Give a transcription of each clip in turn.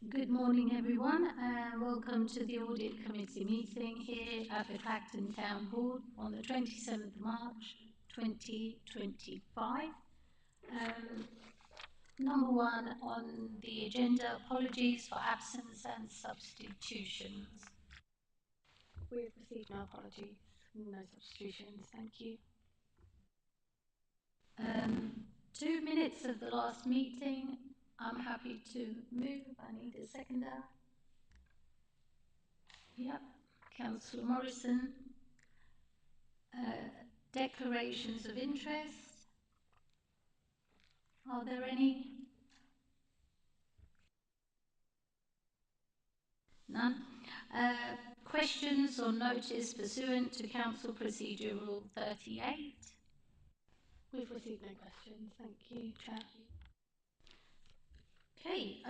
Good morning, everyone, and welcome to the Audit Committee meeting here at the Clacton Town Hall on the 27th of March 2025. Number one on the agenda, apologies for absence and substitutions. We've received no apologies, no substitutions, thank you. 2 minutes of the last meeting. I'm happy to move. I need a seconder. Yep, Councillor Morrison. Declarations of interest. Are there any? None. Questions or notice pursuant to Council Procedure Rule 38? We've received no questions. Thank you, Chair. Okay,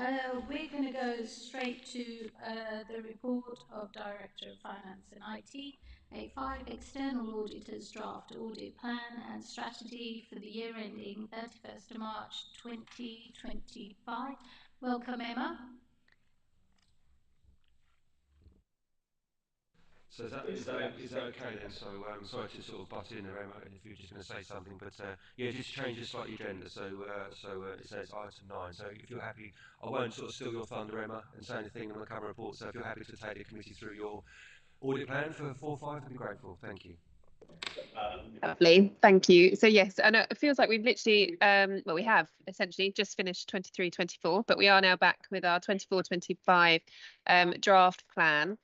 we're going to go straight to the report of Director of Finance and IT, A5 External Auditor's Draft Audit Plan and Strategy for the year ending 31st of March 2025. Welcome, Emma. So is that okay then? So sorry to sort of butt in there, Emma, if you're just going to say something, but yeah, just change the slightly agenda. So it says item 9. So if you're happy, I won't sort of steal your thunder, Emma, and say anything on the cover report. So if you're happy to take the committee through your audit plan for 4-5, I'd be grateful. Thank you. Lovely, thank you. So yes, I know it feels like we've literally, we have essentially just finished 23-24, but we are now back with our 24-25 draft plan.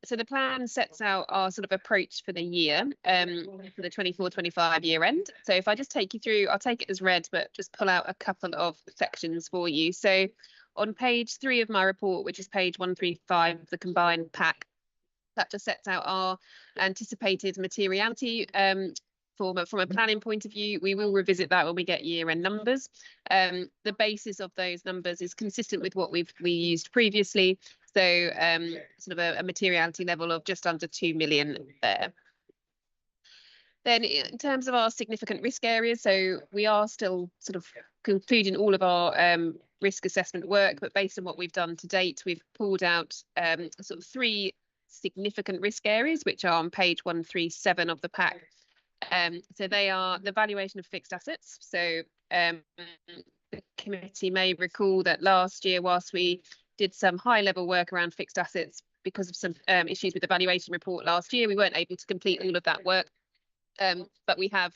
So the plan sets out our sort of approach for the year, for the 24-25 year end. So if I just take you through, I'll take it as read, but just pull out a couple of sections for you. So on page 3 of my report, which is page 135 of the combined pack, that just sets out our anticipated materiality. From a planning point of view, we will revisit that when we get year-end numbers. The basis of those numbers is consistent with what we used previously, so sort of a materiality level of just under 2 million there. Then in terms of our significant risk areas, so we are still sort of concluding all of our risk assessment work, but based on what we've done to date, we've pulled out sort of 3 significant risk areas, which are on page 137 of the pack. So they are the valuation of fixed assets. So the committee may recall that last year, whilst we did some high-level work around fixed assets because of some issues with the valuation report last year, we weren't able to complete all of that work. But we have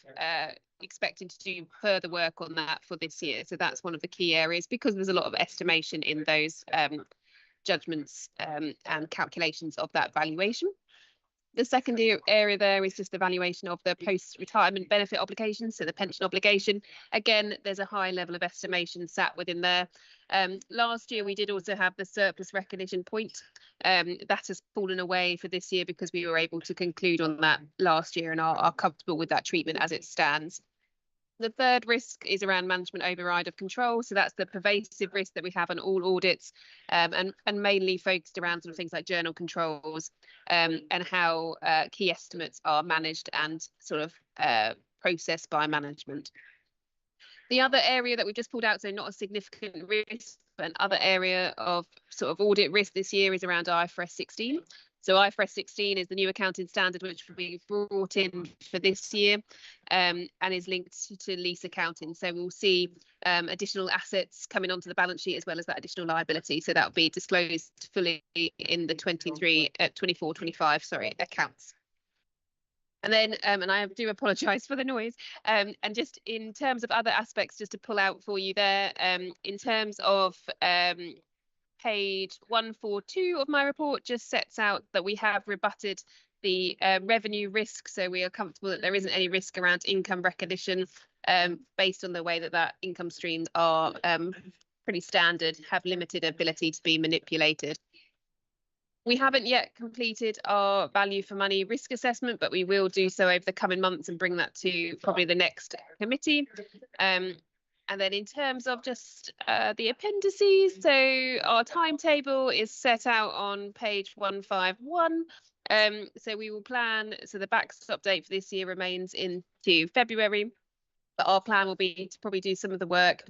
expected to do further work on that for this year. So that's one of the key areas because there's a lot of estimation in those judgments and calculations of that valuation. The second area there is just the valuation of the post-retirement benefit obligations, so the pension obligation. Again, there's a high level of estimation sat within there. Last year, we did also have the surplus recognition point. That has fallen away for this year because we were able to conclude on that last year and are comfortable with that treatment as it stands. The third risk is around management override of control. So that's the pervasive risk that we have on all audits, and mainly focused around sort of things like journal controls and how key estimates are managed and sort of processed by management. The other area that we've just pulled out, so not a significant risk, but another area of sort of audit risk this year is around IFRS 16. So IFRS 16 is the new accounting standard which we brought in for this year and is linked to lease accounting. So we'll see additional assets coming onto the balance sheet as well as that additional liability. So that will be disclosed fully in the 24-25 accounts. And then, and I do apologise for the noise, and just in terms of other aspects, just to pull out for you there, in terms of page 142 of my report just sets out that we have rebutted the revenue risk. So we are comfortable that there isn't any risk around income recognition based on the way that income streams are pretty standard, have limited ability to be manipulated. We haven't yet completed our value for money risk assessment, but we will do so over the coming months and bring that to probably the next committee. And then in terms of just the appendices, so our timetable is set out on page 151. So we will plan, so the backstop date for this year remains into February, but our plan will be to probably do some of the work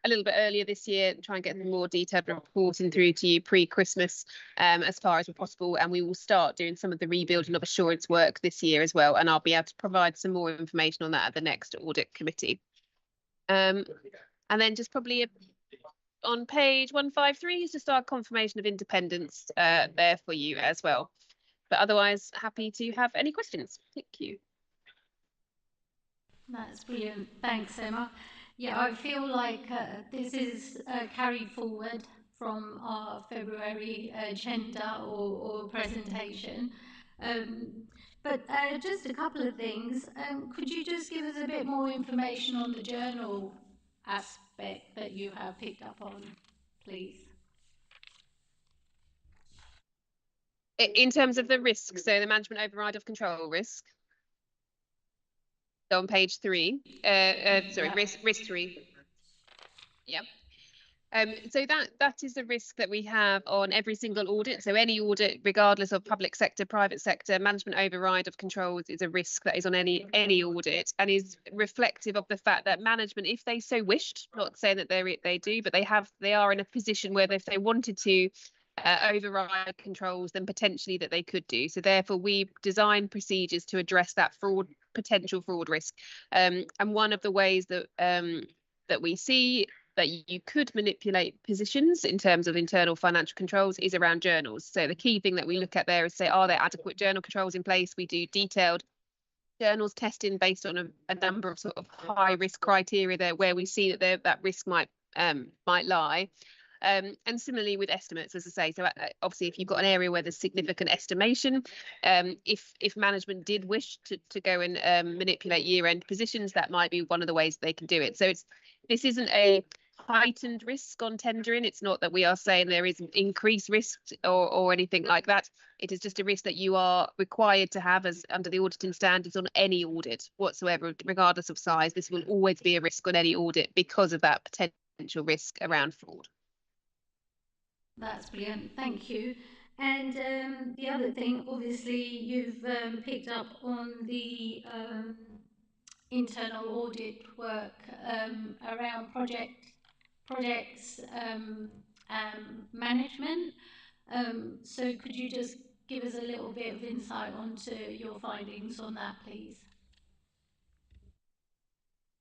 a little bit earlier this year, try and get some more detailed reporting through to you pre-Christmas as far as possible. And we will start doing some of the rebuilding of assurance work this year as well. And I'll be able to provide some more information on that at the next audit committee. And then just probably on page 153 is just our confirmation of independence there for you as well. But otherwise, happy to have any questions. Thank you. That's brilliant. Thanks, Emma. Yeah, I feel like this is carried forward from our February agenda or presentation. But just a couple of things. Could you just give us a bit more information on the journal aspect that you have picked up on, please? In terms of the risk, so the management override of control risk. So on page 3, sorry, risk 3. Yeah. So that is a risk that we have on every single audit. So any audit, regardless of public sector, private sector, management override of controls is a risk that is on any audit, and is reflective of the fact that management, if they so wished, not saying that they do, but they are in a position where if they wanted to override controls, then potentially that they could do. So therefore, we design procedures to address that potential fraud risk. And one of the ways that that we see that you could manipulate positions in terms of internal financial controls is around journals. So the key thing that we look at there is say, are there adequate journal controls in place? We do detailed journals testing based on a number of sort of high risk criteria there where we see that that risk might lie. And similarly with estimates, as I say, so obviously if you've got an area where there's significant estimation, if management did wish to go and manipulate year-end positions, that might be one of the ways they can do it. So this isn't a heightened risk on tendering. It's not that we are saying there is increased risk or anything like that. It is just a risk that you are required to have as under the auditing standards on any audit whatsoever, regardless of size. This will always be a risk on any audit because of that potential risk around fraud. That's brilliant, thank you. And the other thing, obviously, you've picked up on the internal audit work around projects management. So could you just give us a little bit of insight onto your findings on that, please?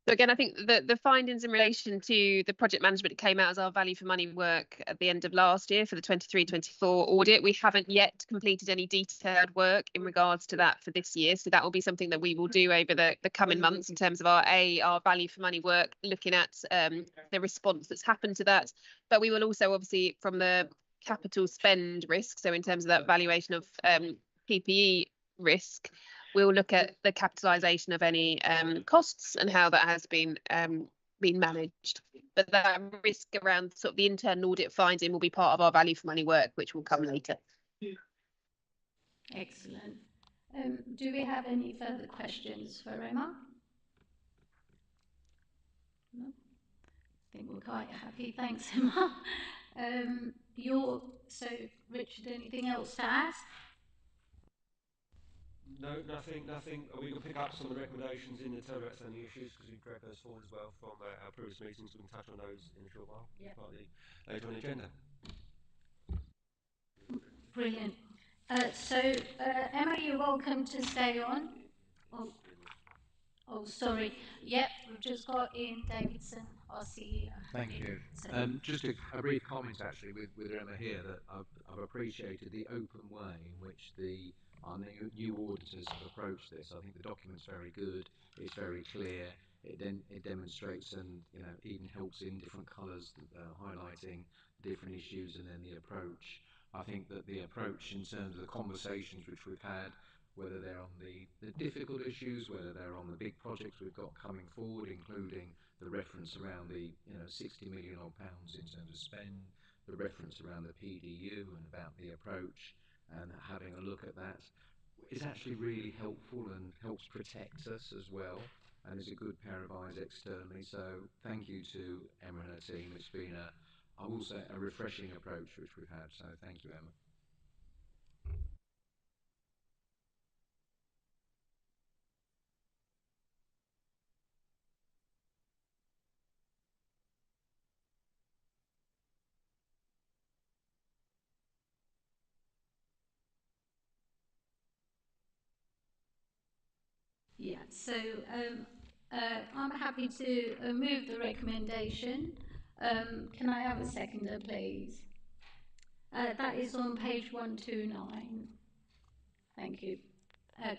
So again, I think the findings in relation to the project management came out as our value for money work at the end of last year for the 23-24 audit. We haven't yet completed any detailed work in regards to that for this year. So that will be something that we will do over the coming months in terms of our value for money work, looking at the response that's happened to that. But we will also obviously from the capital spend risk, so in terms of that valuation of PPE risk, we'll look at the capitalisation of any costs and how that has been managed. But that risk around sort of the internal audit finding will be part of our value for money work, which will come later. Excellent. Do we have any further questions for Emma? No? I think we're quite happy. Thanks, Emma. So, Richard, anything else to ask? No, nothing. We can pick up some of the recommendations in the total outstanding issues because we dragged those forward as well from our previous meetings. We can touch on those in a short while. Yeah. Part of later on the agenda. Brilliant. Emma, you're welcome to stay on. Oh, sorry. Yep, we've just got Ian Davidson, our CEO. Thank you. Just a brief comment actually with Emma here that I've appreciated the open way in which our new auditors have approached this. I think the document's very good. It's very clear. It demonstrates and even helps in different colours, highlighting different issues and then the approach. I think that the approach in terms of the conversations which we've had, whether they're on the difficult issues, whether they're on the big projects we've got coming forward, including the reference around the 60 million odd pounds in terms of spend, the reference around the PDU and about the approach, and having a look at that is actually really helpful and helps protect us as well, and is a good pair of eyes externally. So thank you to Emma and her team. It's been I will say a refreshing approach which we've had, so thank you, Emma. Yeah, so I'm happy to move the recommendation. Can I have a seconder, please? That is on page 129. Thank you.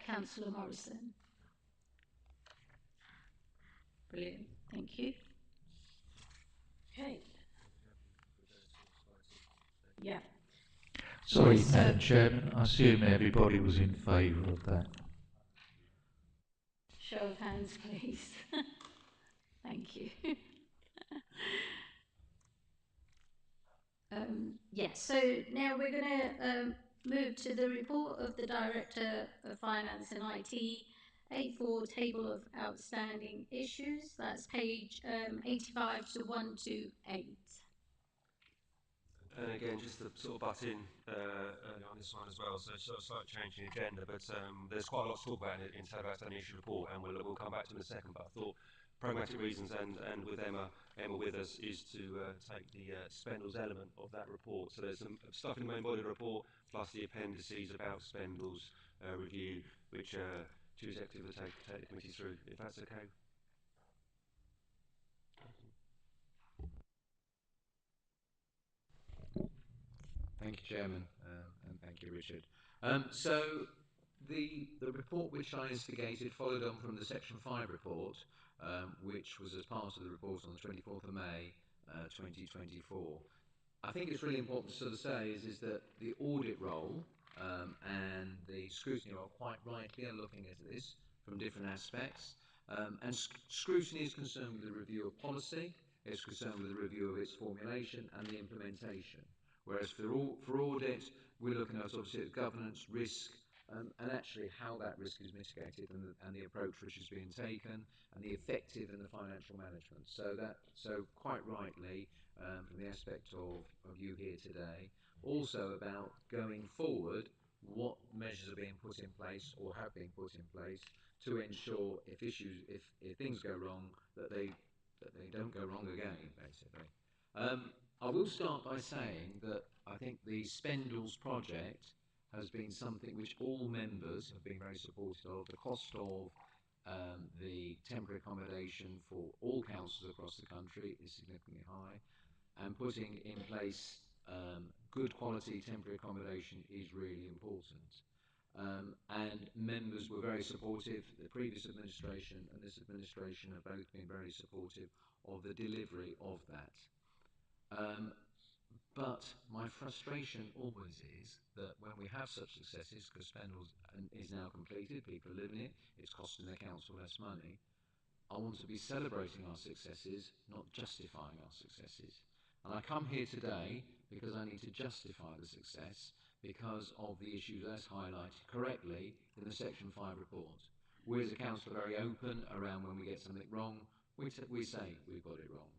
Councillor Morrison. Brilliant. Thank you. Okay. Yeah. Sorry, Yes, Madam Chairman, I assume everybody was in favour of that. show of hands, please. Thank you. Yes, so now we're going to move to the report of the Director of Finance and IT, A4 Table of Outstanding Issues. That's page 85 to 128. And again, just to sort of butt in early on this one as well, so sort of slight change in the agenda, but there's quite a lot to talk about in Taylor Outstanding Issue Report, and we'll come back to it in a second, but I thought pragmatic reasons and with Emma with us, is to take the spendals element of that report. So there's some stuff in the main body of the report, plus the appendices about spendals review, which Chief Executive will take the committee through, if that's okay. Thank you, Chairman, and thank you, Richard. So the report which I instigated followed on from the Section 5 report, which was as part of the report on the 24th of May 2024. I think it's really important to sort of say is that the audit role and the scrutiny role quite rightly are looking at this from different aspects. And scrutiny is concerned with the review of policy, it's concerned with the review of its formulation and the implementation. Whereas for audit, we're looking at obviously at governance, risk, and actually how that risk is mitigated and the approach which is being taken and the effective and the financial management. So quite rightly, from the aspect of you here today, also about going forward, what measures are being put in place or have been put in place to ensure if things go wrong that they don't go wrong again, basically. I will start by saying that I think the Spendles project has been something which all members have been very supportive of. The cost of the temporary accommodation for all councils across the country is significantly high, and putting in place good quality temporary accommodation is really important. And members were very supportive. The previous administration and this administration have both been very supportive of the delivery of that. But my frustration always is that when we have such successes, because Spendles is now completed, people are living it, it's costing the council less money, I want to be celebrating our successes, not justifying our successes. And I come here today because I need to justify the success because of the issues as highlighted correctly in the Section 5 report. We as a council are very open around when we get something wrong, we say we've got it wrong.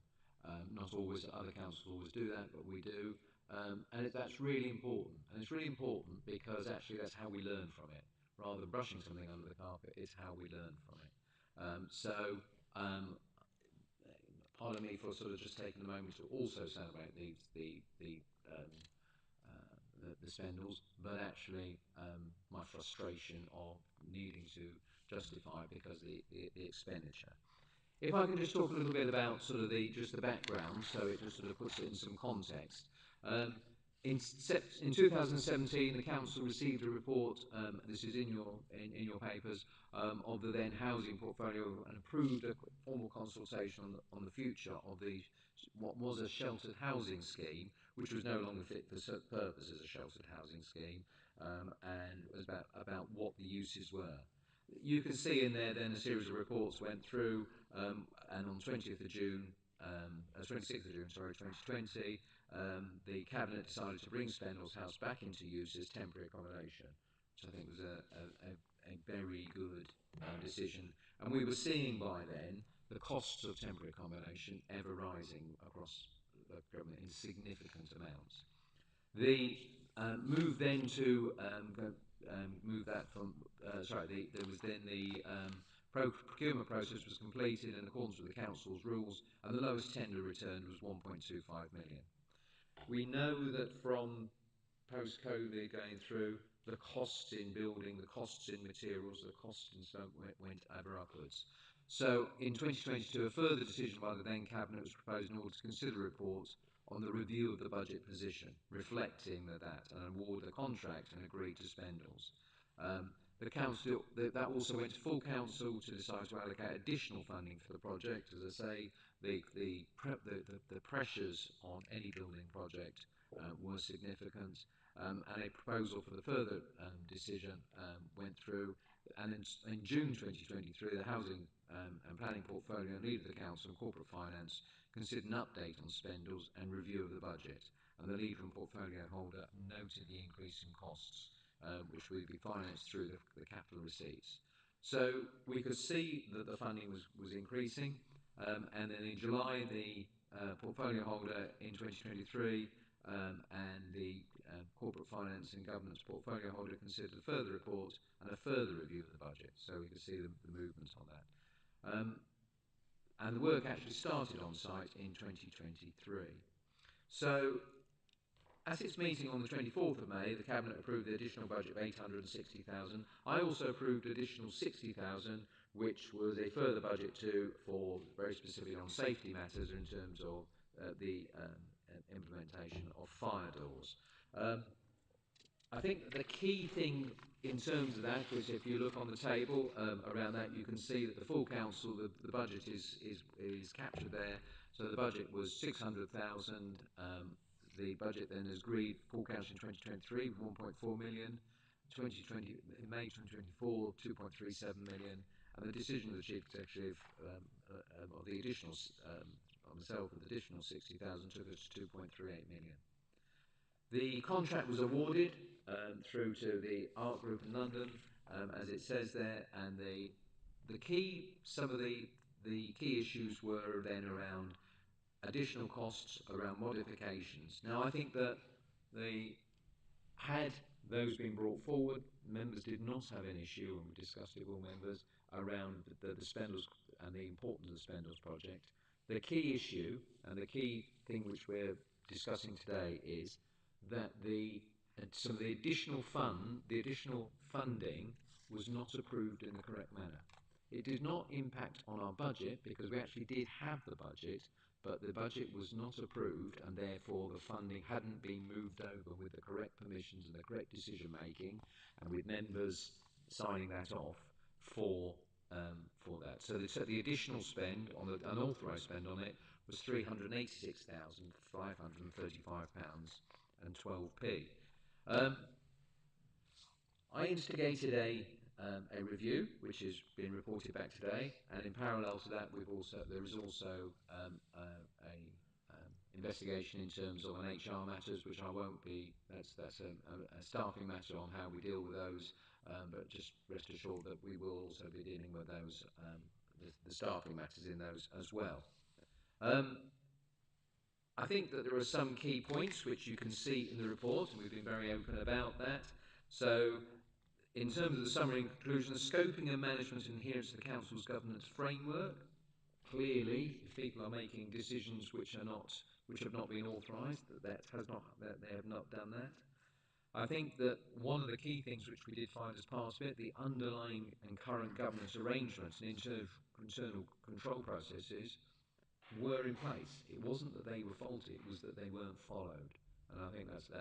Not always, other councils always do that, but we do. And that's really important. And it's really important because actually that's how we learn from it. Rather than brushing something under the carpet, it's how we learn from it. Pardon me for sort of just taking a moment to also celebrate the spendles, but actually my frustration of needing to justify because the expenditure. If I can just talk a little bit about sort of just the background, so it just sort of puts it in some context. In 2017, the council received a report. This is in your papers of the then housing portfolio and approved a formal consultation on the future of what was a sheltered housing scheme, which was no longer fit for purpose as a sheltered housing scheme, and was about what the uses were. You can see in there then a series of reports went through, and on 20th of June, 26th of June, sorry, 2020, the Cabinet decided to bring Spendles House back into use as temporary accommodation, which I think was a very good decision. And we were seeing by then the costs of temporary accommodation ever rising across the government in significant amounts. The move then to move that from there was then the procurement process was completed in accordance with the council's rules, and the lowest tender returned was 1.25 million. We know that from post-COVID going through, the costs in building, the costs in materials, the costs in stock went ever upwards. So in 2022, a further decision by the then Cabinet was proposed in order to consider a report on the review of the budget position, reflecting that and award the contract and agree to spendals. The council that also went to full council to decide to allocate additional funding for the project. As I say, the pressures on any building project were significant, and a proposal for the further decision went through. And in June 2023, the Housing and Planning Portfolio Lead of the Council and Corporate Finance considered an update on spendals and review of the budget. And the lead and portfolio holder noted the increase in costs, which would be financed through the capital receipts. So we could see that the funding was increasing, and then in July, the portfolio holder in 2023 and the corporate finance and governance portfolio holder considered a further report and a further review of the budget, so we could see the movement on that. And the work actually started on site in 2023. So at its meeting on the 24th of May, the Cabinet approved the additional budget of 860,000. I also approved additional 60,000, which was a further budget for very specifically on safety matters in terms of the implementation of fire doors. I think the key thing in terms of that was, if you look on the table around that, you can see that the full council, the budget is captured there. So the budget was 600,000. The budget then is agreed full council in 2023 with 1.4 million. 2020 in May 2024, 2.37 million, and the decision of the chief executive of the additional on myself with additional 60,000 took us to 2.38 million. The contract was awarded through to the Art Group in London, as it says there, and some of the key issues were then around additional costs, around modifications. Now, I think that had those been brought forward, members did not have an issue, and we discussed it with all members, around the spendals and the importance of the spendals project. The key issue and the key thing which we're discussing today is that some of the additional funding was not approved in the correct manner. It did not impact on our budget because we actually did have the budget, but the budget was not approved, and therefore the funding hadn't been moved over with the correct permissions and the correct decision making, and with members signing that off for that. So the additional spend on the unauthorised spend on it was £386,535 and 12p. I instigated a review, which has been reported back today, and in parallel to that, there is also a investigation in terms of an HR matters, which I won't be. That's a staffing matter on how we deal with those, but just rest assured that we will also be dealing with those the staffing matters in those as well. I think that there are some key points which you can see in the report, and we've been very open about that. So, in terms of the summary and conclusion, the scoping and management and adherence to the Council's governance framework. Clearly, if people are making decisions which have not been authorised, that they have not done that. I think that one of the key things which we did find as part of it, the underlying and current governance arrangements and internal control processes were in place. It wasn't that they were faulty, it was that they weren't followed. And I think that's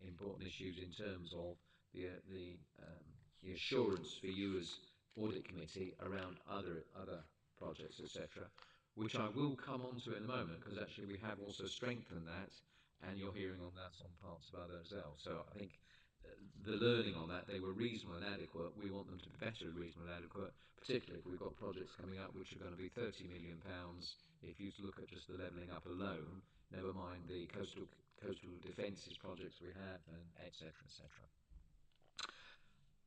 important issues in terms of the assurance for you as audit committee around other projects, etc., which I will come on to in a moment, because actually we have also strengthened that, and you're hearing on that on parts of others as well. So I think the learning on that, they were reasonable and adequate. We want them to be better and reasonable and adequate, particularly if we've got projects coming up which are going to be £30 million. If you look at just the levelling up alone, never mind the coastal defences projects we have, and etc. etc.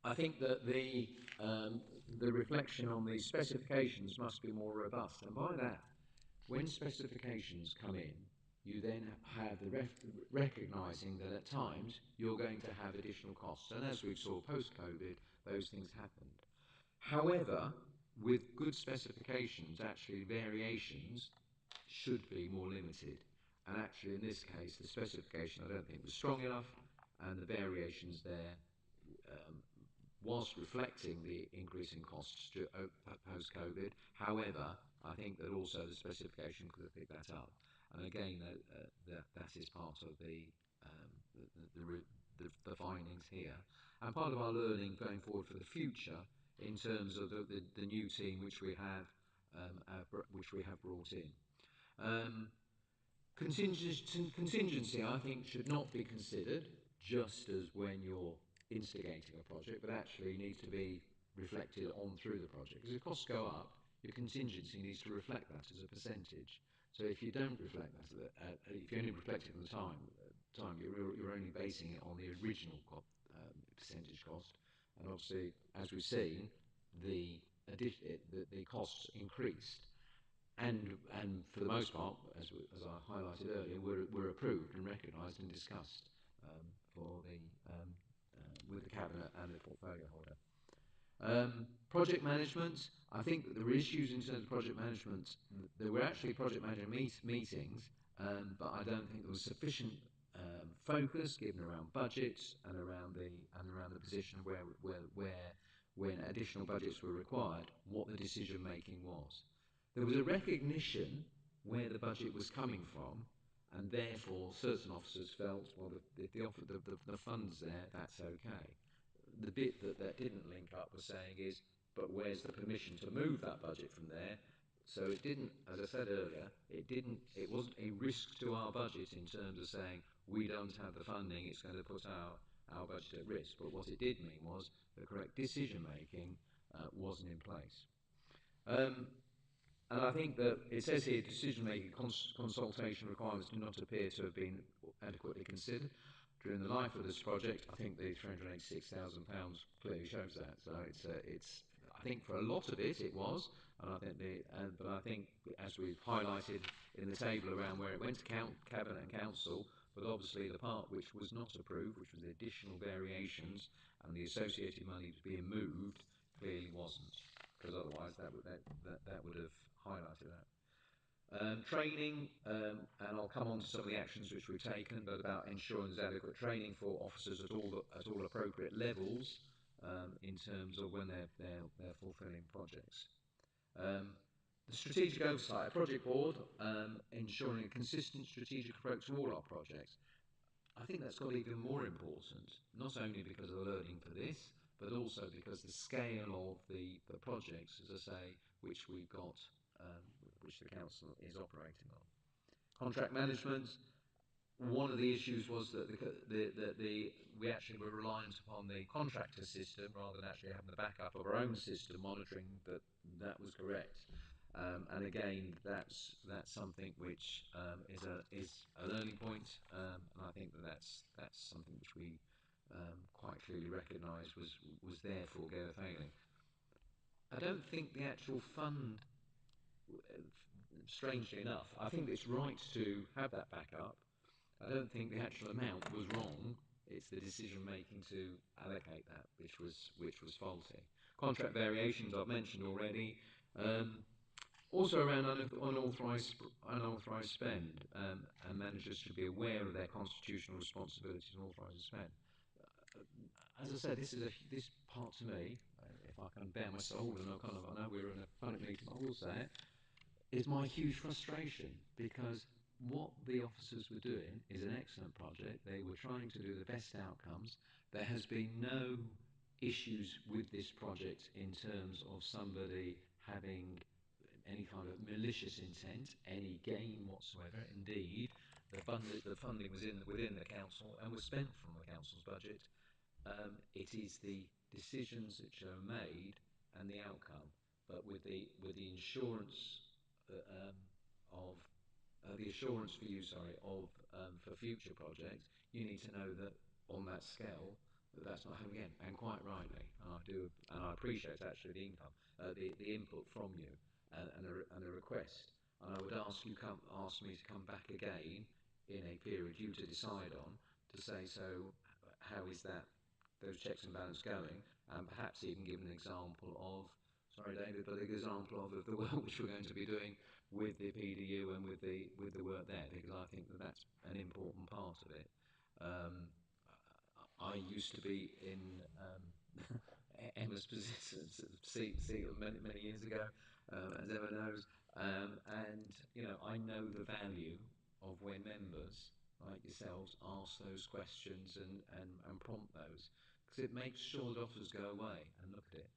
I think that the reflection on the specifications must be more robust, and by that, when specifications come in, you then have the recognising that at times you're going to have additional costs, and as we saw post-COVID, those things happened. However, with good specifications, actually variations should be more limited, and actually in this case, the specification I don't think was strong enough, and the variations there whilst reflecting the increase in costs post-COVID. However, I think that also the specification could have picked that up. And again, that is part of the findings here, and part of our learning going forward for the future in terms of the new team which we have brought in. Contingency, I think, should not be considered just as when you're instigating a project, but actually needs to be reflected on through the project. Because if costs go up, your contingency needs to reflect that as a percentage. So if you don't reflect that, if you only reflect it at the time, you're only basing it on the original percentage cost. And obviously, as we've seen, the costs increased. And for the most part, as I highlighted earlier, were approved and recognised and discussed with the cabinet and the portfolio holder. Project management, I think that there were issues in terms of project management. There were actually project management meetings, but I don't think there was sufficient focus given around budgets and around the position where when additional budgets were required, what the decision making was. There was a recognition where the budget was coming from, and therefore certain officers felt, well, if the fund's there, that's okay. The bit that didn't link up was saying is, but where's the permission to move that budget from there? So it didn't, as I said earlier, it wasn't a risk to our budget in terms of saying we don't have the funding, it's going to put our budget at risk. But what it did mean was the correct decision making wasn't in place. And I think that it says here decision-making consultation requirements do not appear to have been adequately considered during the life of this project. I think the £386,000 clearly shows that. So it's I think for a lot of it was, and I think but I think as we've highlighted in the table around where it went to cabinet and council, but obviously the part which was not approved, which was the additional variations and the associated money being moved, clearly wasn't, because otherwise that would have highlighted that. Training, and I'll come on to some of the actions which we've taken, but about ensuring there's adequate training for officers at all appropriate levels in terms of when they're fulfilling projects. The strategic oversight, project board, ensuring a consistent strategic approach to all our projects. I think that's got even more important, not only because of the learning for this, but also because the scale of the projects, as I say, which we've got, which the council is operating on. Contract management. One of the issues was that we actually were reliant upon the contractor system rather than actually having the backup of our own system monitoring that was correct. And again, that's something which is a learning point, and I think that's something which we quite clearly recognised was therefore failing. I don't think the actual fund, strangely enough, I think it's right to have that backup. I don't think the actual amount was wrong. It's the decision making to allocate that which was faulty. Contract variations I've mentioned already. Also around unauthorised spend, and managers should be aware of their constitutional responsibilities in authorising spend. As I said, this part to me, if I can bear my soul, and I know we're in a public meeting, I will say it, is my huge frustration, because what the officers were doing is an excellent project. They were trying to do the best outcomes. There has been no issues with this project in terms of somebody having any kind of malicious intent, any gain whatsoever. Indeed, the funding was within the council and was spent from the council's budget. It is the decisions which are made and the outcome, but with the insurance of the assurance for you, for future projects, you need to know that on that scale that's not happening again, and quite rightly, and I appreciate actually the income, the input from you, and a request, and I would ask me to come back again in a period you to decide on, to say, so how is those checks and balances going, and perhaps even give an example of, sorry David, but an example of the work which we're going to be doing with the PDU and with the work there, because I think that's an important part of it. I used to be in Emma's position many years ago, as Emma knows, and I know the value of when members like yourselves ask those questions and prompt those, because it makes sure that officers go away and look at it.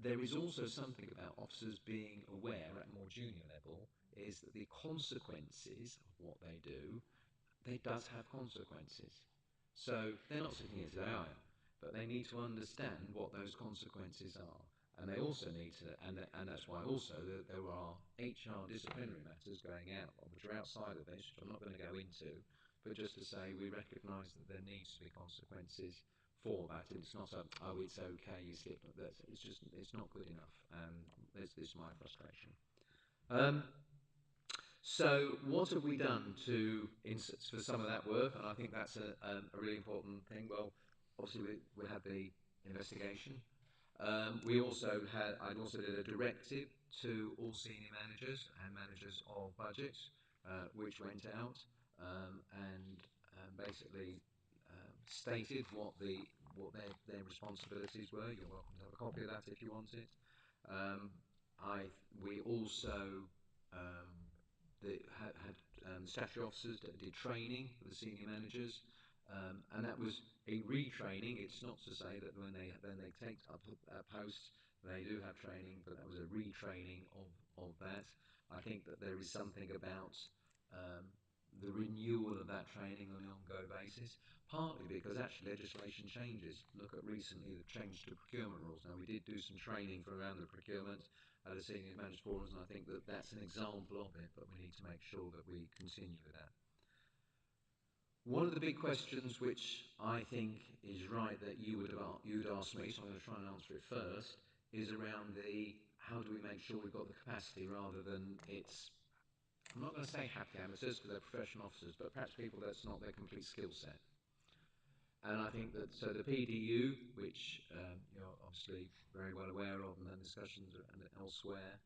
There is also something about officers being aware at a more junior level is that the consequences of what they do, they does have consequences. So they're not sitting here today, are you? But they need to understand what those consequences are. And they also need to, and that's why also there are HR disciplinary matters going out, which are outside of this, which I'm not going to go into, but just to say we recognise that there needs to be consequences for that. And it's not oh, it's okay, you slip. It's just, it's not good enough. And this is my frustration. So what have we done for some of that work? And I think that's a really important thing. Well, obviously we had the investigation. I also did a directive to all senior managers and managers of budgets, which went out and basically stated what their responsibilities were. You're welcome to have a copy of that if you want it. Um, we also had statutory officers that did training for the senior managers, and that was a retraining. It's not to say that when they take up posts they do have training, but that was a retraining of that. I think that there is something about um, the renewal of that training on an ongoing basis, partly because actually legislation changes. Look at recently the change to procurement rules. Now we did do some training for around the procurement at the senior managers forums, and I think that that's an example of it, but we need to make sure that we continue with that. One of the big questions which I think is right that you'd ask me, so I'm going to try and answer it first, is around the how do we make sure we've got the capacity rather than it's, I'm not going to say happy amateurs because they're professional officers, but perhaps people that's not their complete skill set. And I think that so the PDU, which you're obviously very well aware of, and the discussions and elsewhere,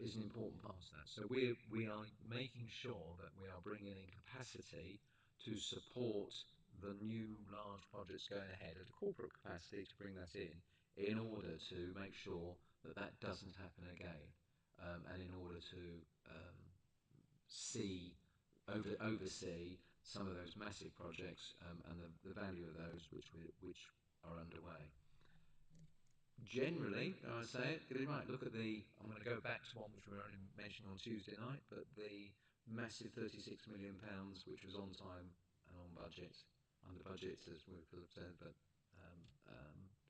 is an important part of that. So we are making sure that we are bringing in capacity to support the new large projects going ahead at a corporate capacity to bring that in order to make sure that that doesn't happen again, and in order to see oversee some of those massive projects and the value of those which are underway. Generally, I say it, get it right. Look at I'm going to go back to one which we were only mentioning on Tuesday night, but the massive £36 million, which was on time and on budget, under budget as we could have said, but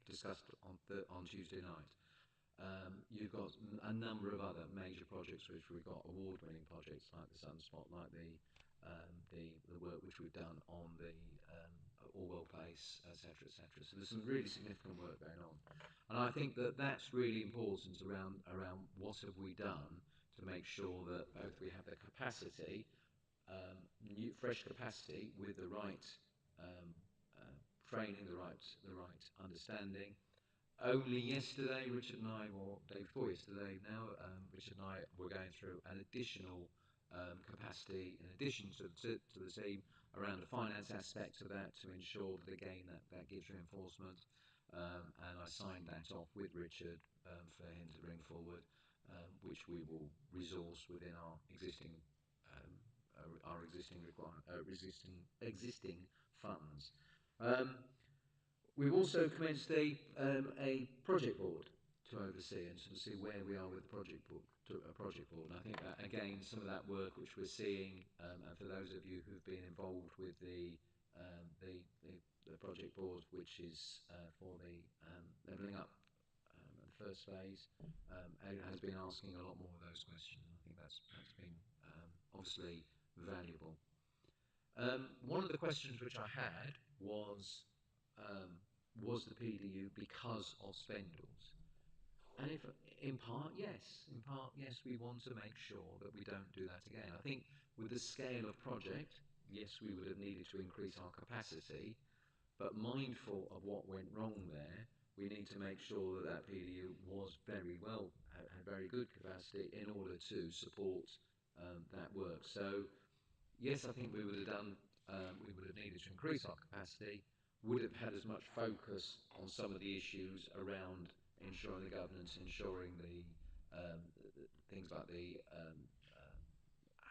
discussed on Tuesday night. You've got a number of other major projects which we've got award-winning projects like the Sunspot, like the work which we've done on the Orwell Place, etc., etc. So there's some really significant work going on, and I think that that's really important around what have we done to make sure that both we have the capacity, fresh capacity with the right um, training, the right understanding. Only yesterday, Richard and I, or day before yesterday now, Richard and I were going through an additional capacity in addition to the team around the finance aspect of that to ensure that again that gives reinforcement, and I signed that off with Richard for him to bring forward, which we will resource within our existing existing funds. We've also commenced a project board to oversee and to see where we are with the project board. And I think that again, some of that work which we're seeing, and for those of you who've been involved with the project board, which is for the levelling up the first phase, has been asking a lot more of those questions. I think that's been obviously valuable. One of the questions which I had was the PDU because of spendals? And if in part yes, we want to make sure that we don't do that again. I think with the scale of project, yes, we would have needed to increase our capacity, but mindful of what went wrong there, we need to make sure that that PDU was very well, had very good capacity in order to support that work. So yes, I think we would have needed to increase our capacity, would have had as much focus on some of the issues around ensuring the governance, ensuring the things like the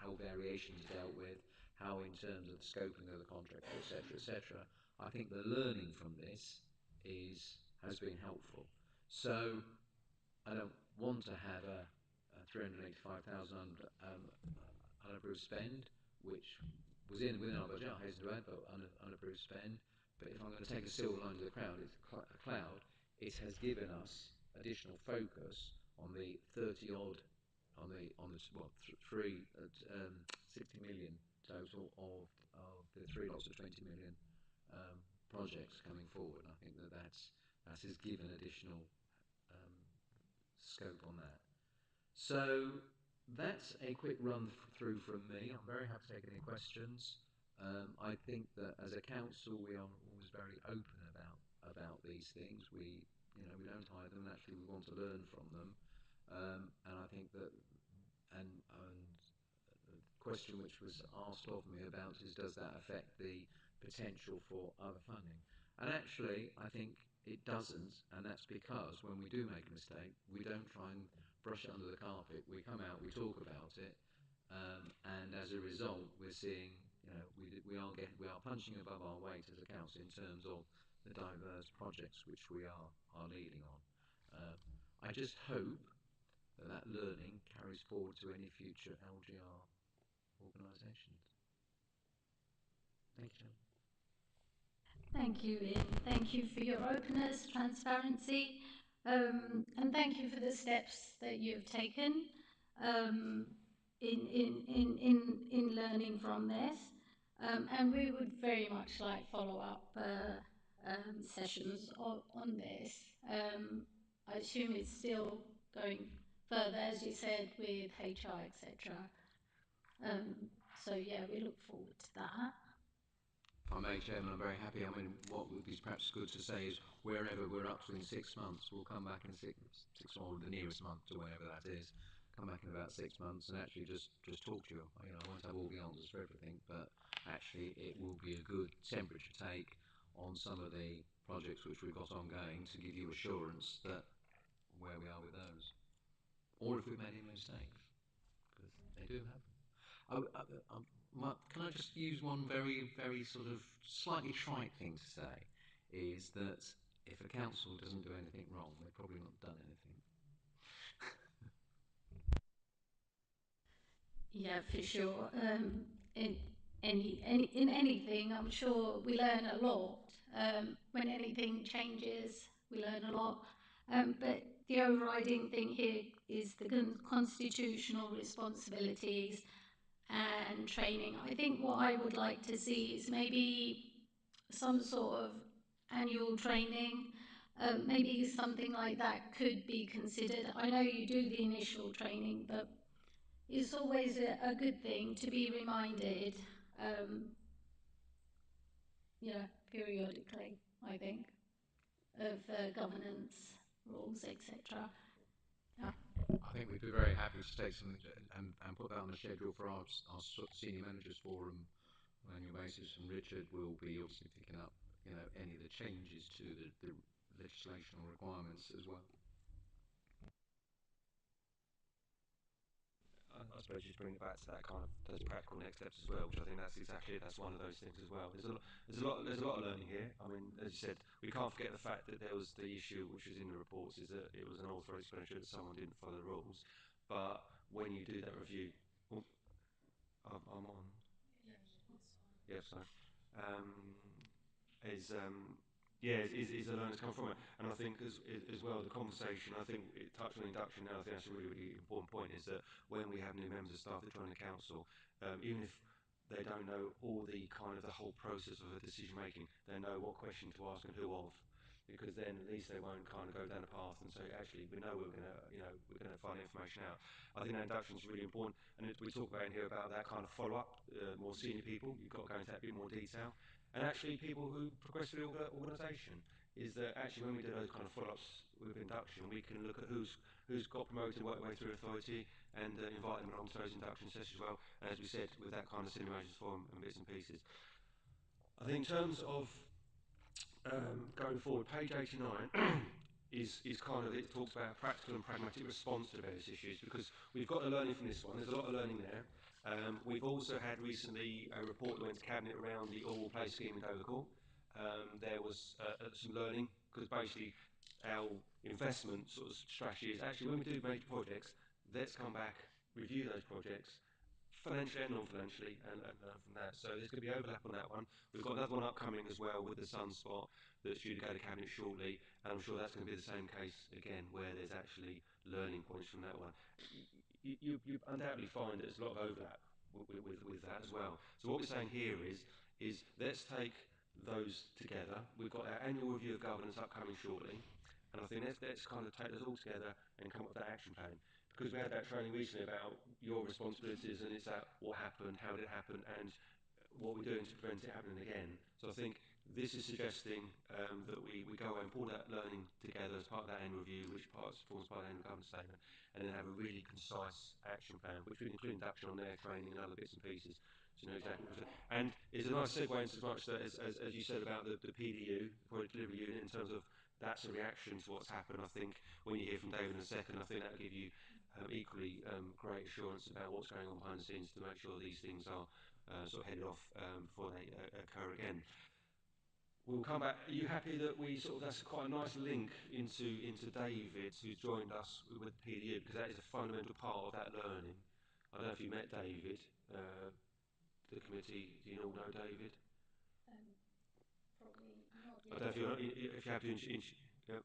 how variations are dealt with, how in terms of the scoping of the contract, etc., etc. I think the learning from this has been helpful. So I don't want to have a 385,000 unapproved spend, which was within our budget. I hasten to add, but unapproved spend. But if I'm going to take a silver line to the cloud, it has given us additional focus on the 30 odd, on the what three 60 million total of the three lots of 20 million projects coming forward. I think that has given additional scope on that. So that's a quick run through from me. I'm very happy to take any questions. I think that as a council, we are always very open about these things. We don't hide them. Actually, we want to learn from them. And I think that and the question which was asked of me about is, does that affect the potential for other funding? And actually, I think it doesn't, and that's because when we do make a mistake, we don't try and brush it under the carpet. We come out, we talk about it, and as a result, we're seeing, we are punching above our weight as a council in terms of the diverse projects which we are leading on. I just hope that learning carries forward to any future LGR organisations. Thank you. Thank you, Ian. Thank you for your openness, transparency, and thank you for the steps that you've taken in learning from this. And we would very much like follow-up sessions on this. I assume it's still going further, as you said, with HR, etc. So yeah, we look forward to that. If I may, Chairman, I'm very happy. I mean, what would be perhaps good to say is wherever we're up to in 6 months, we'll come back in six or the nearest month to wherever that is. Come back in about 6 months and actually just talk to you. I won't have all the answers for everything, but actually it will be a good temperature take on some of the projects which we've got ongoing to give you assurance that where we are with those, or if we've made any mistakes, because they do happen. Can I just use one very, very sort of slightly trite thing to say, is that if a council doesn't do anything wrong, they've probably not done anything. Yeah, for sure. In in anything, I'm sure we learn a lot. When anything changes, we learn a lot. But the overriding thing here is the constitutional responsibilities and training. I think what I would like to see is maybe some sort of annual training. Maybe something like that could be considered. I know you do the initial training, but it's always a good thing to be reminded, periodically, I think, of governance rules, etc. Yeah. I think we'd be very happy to take something and put that on the schedule for our senior managers forum on an annual basis, and Richard will be obviously picking up, any of the changes to the legislational requirements as well. I suppose just bring it back to that kind of those practical next steps as well, which I think that's exactly it. That's one of those things as well. There's a lot of learning here. I mean, as you said, we can't forget the fact that there was the issue which was in the reports, is that it was an authorised expenditure that someone didn't follow the rules. But when you do that review, I'm on. Yeah, sorry. Um, is is the learners come from it, and I think as well the conversation. I think it touched on induction. Now I think that's a really important point. Is that when we have new members of staff that join the council, even if they don't know all the kind of the whole process of the decision making, they know what question to ask and who of, because then at least they won't kind of go down a path and say, actually, we know we're gonna find the information out. I think that induction is really important, and we talk about in here about that kind of follow up. More senior people, you've got to go into that bit more detail, and actually people who progress through the organisation. Is that actually when we do those kind of follow-ups with induction, we can look at who's got promoted and worked their way through authority, and invite them along to those induction sessions as well. And as we said, with that kind of simulations forum and bits and pieces. I think in terms of going forward, page 89 is kind of, it talks about practical and pragmatic response to various issues, because we've got the learning from this one. There's a lot of learning there. We've also had recently a report that went to Cabinet around the All Play scheme in Dovercourt. There was some learning, because basically our investment sort of strategy is actually, when we do major projects, let's come back, review those projects, financially and non-financially, and learn from that. So there's going to be overlap on that one. We've got another one upcoming as well with the Sunspot that's due to go to Cabinet shortly, and I'm sure that's going to be the same case again, where there's actually learning points from that one. You undoubtedly find there's a lot of overlap with that as well. So what we're saying here is let's take those together. We've got our annual review of governance upcoming shortly, and I think let's kind of take those all together and come up with that action plan. Because we had that training recently about your responsibilities, and it's that what happened, how did it happen, and what we're doing to prevent it happening again. So I think this is suggesting that we go and pull that learning together as part of that annual review, which forms part of the annual governance statement, and then have a really concise action plan, which would include induction on their training and other bits and pieces. So you know exactly what we're doing. And it's a nice segue into as much that as you said about the PDU, the Product Delivery Unit, in terms of that's a reaction to what's happened. I think when you hear from David in a second, I think that'll give you equally great assurance about what's going on behind the scenes to make sure these things are sort of headed off before they occur again. We'll come back. Are you happy that we sort of, that's quite a nice link into David, who's joined us with PDU, because that is a fundamental part of that learning. I don't know if you met David, the committee. Do you all know David? Probably not I don't know if you have to. Yeah.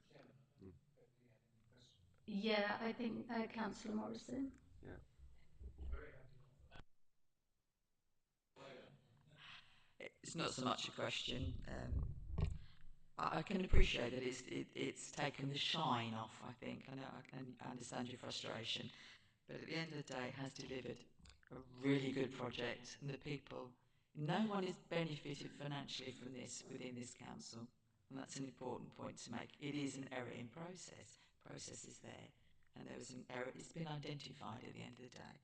Yeah, I think Councillor Morrison. Yeah. It's not so much a question. I can appreciate that it's taken the shine off, I think. I know I understand your frustration, but at the end of the day, it has delivered a really good project, and the people, no one is benefited financially from this within this council, and that's an important point to make. It is an error in process. Process is there, and there was an error. It's been identified at the end of the day.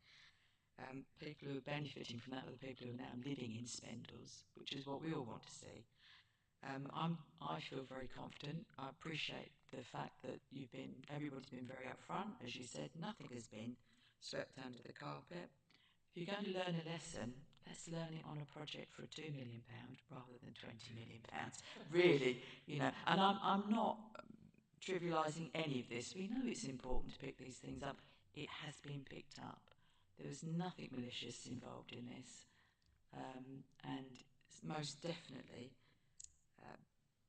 People who are benefiting from that are the people who are now living in spindles, which is what we all want to see. I feel very confident. I appreciate the fact that everybody's been very upfront. As you said, nothing has been swept under the carpet. If you're going to learn a lesson, let's learn it on a project for £2 million rather than £20 million. Really, and I'm not trivialising any of this. We know it's important to pick these things up. It has been picked up. There was nothing malicious involved in this. And most definitely,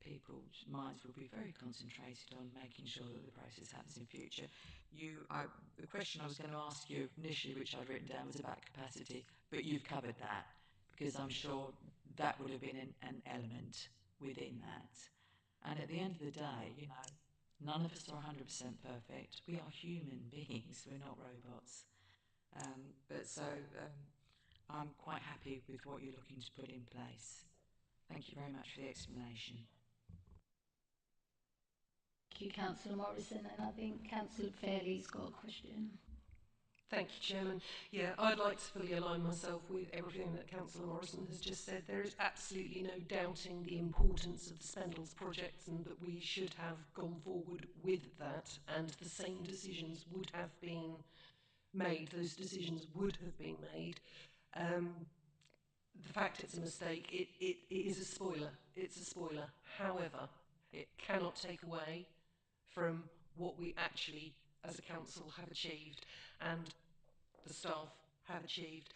people's minds will be very concentrated on making sure that the process happens in future. The question I was going to ask you initially, which I'd written down, was about capacity, but you've covered that, because I'm sure that would have been an element within that. And at the end of the day, none of us are 100% perfect. We are human beings, we're not robots. I'm quite happy with what you're looking to put in place. Thank you very much for the explanation. Thank you, Councillor Morrison, and I think Councillor Fairley's got a question. Thank you, Chairman. Yeah, I'd like to fully align myself with everything that Councillor Morrison has just said. There is absolutely no doubting the importance of the Spendles project, and that we should have gone forward with that, and the same decisions would have been made. Those decisions would have been made. The fact it's a mistake, it is a spoiler. It's a spoiler. However, it cannot take away from what we actually, as a council, have achieved and the staff have achieved.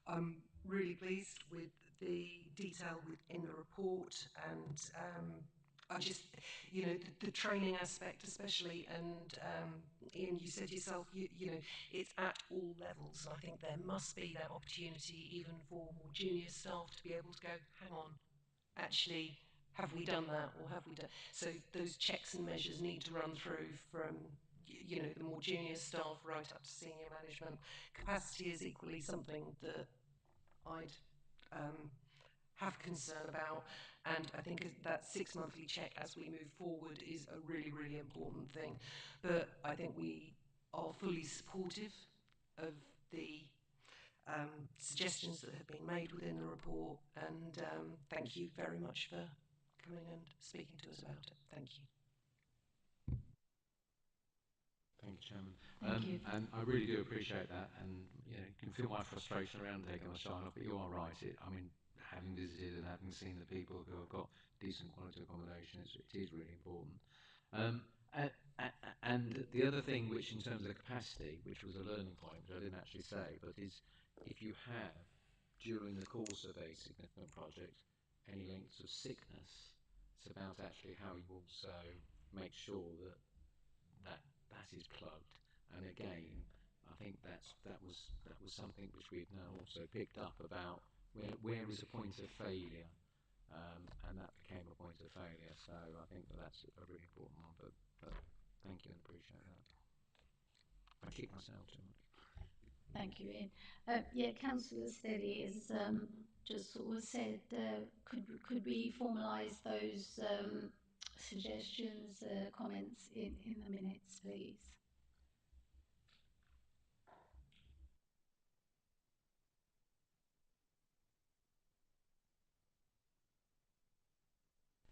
I'm really pleased with the detail within the report, and I just, the training aspect especially, and Ian, you said yourself, it's at all levels. I think there must be that opportunity even for more junior staff to be able to go, hang on, actually, have we done that, or have we done? So those checks and measures need to run through from the more junior staff right up to senior management. Capacity is equally something that I'd have concern about, and I think that 6 monthly check as we move forward is a really, really important thing. But I think we are fully supportive of the suggestions that have been made within the report, and thank you very much for coming and speaking to us about it. Thank you. Thank you, Chairman. Thank you. And I really do appreciate that, and you can feel my frustration around taking the shine off. But you are right. I mean, having visited and having seen the people who have got decent quality accommodation, it is really important. Um, a- and the other thing, which in terms of the capacity, which was a learning point, which I didn't actually say, but is if you have during the course of a significant project any lengths of sickness, it's about actually how you also make sure that is plugged. And again, I think that was something which we've now also picked up about where is a point of failure, and that became a point of failure. So I think that's a really important one. But thank you and appreciate that. I kick myself too much. Thank you, Ian. Yeah, Councillor Steady has just sort of said, could we formalise those suggestions, comments in the minutes, please?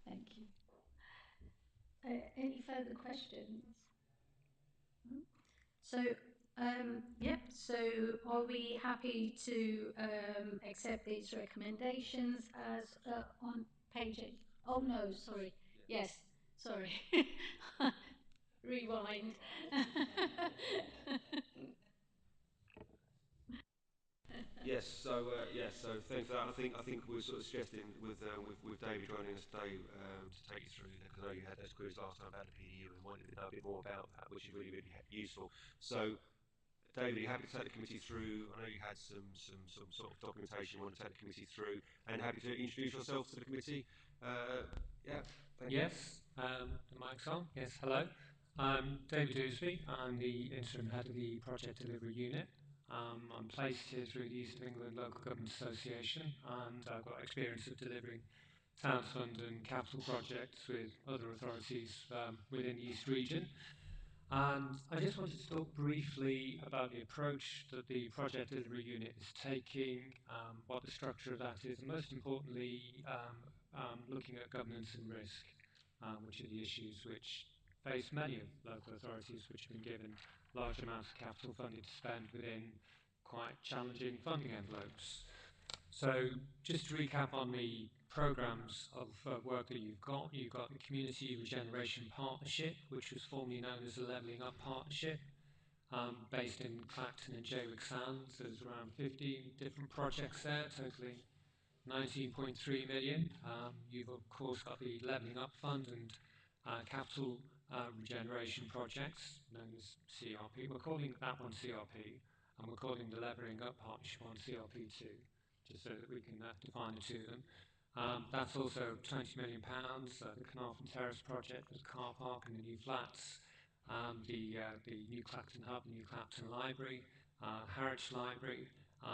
Thank you. Any further questions? So, yep, so are we happy to accept these recommendations as on page 8? Oh no, sorry. Yes, sorry. Rewind. Yes, so thanks for that. I think we're sort of suggesting with David joining us today to take you through because I know you had those queries last time about the PDU and wanted to know a bit more about that, which is really useful. So, David, are you happy to take the committee through? I know you had some sort of documentation you want to take the committee through, and happy to introduce yourself to the committee. Yeah. Thank you. Yes, the mic's on. Yes, hello. I'm David Dewsby. I'm the interim head of the project delivery unit. I'm placed here through the East of England Local Government Association, and I've got experience of delivering town fund and capital projects with other authorities within the East region. And I just wanted to talk briefly about the approach that the project delivery unit is taking, what the structure of that is, and most importantly, looking at governance and risk, which are the issues which face many of local authorities which have been given large amounts of capital funding to spend within quite challenging funding envelopes. So just to recap on the programmes of work that you've got the Community Regeneration Partnership, which was formerly known as the Levelling Up Partnership, based in Clacton and Jaywick Sands. There's around 15 different projects there, totaling 19.3 million. You've of course got the Levelling Up Fund and Capital Regeneration Projects, known as CRP. We're calling that one CRP, and we're calling the Levelling Up Partnership one CRP2, just so that we can define the two of them. That's also £20 million, the Carnarvon Terrace project with the car park and the new flats, the new Clacton Hub, the new Clacton Library, Harwich Library,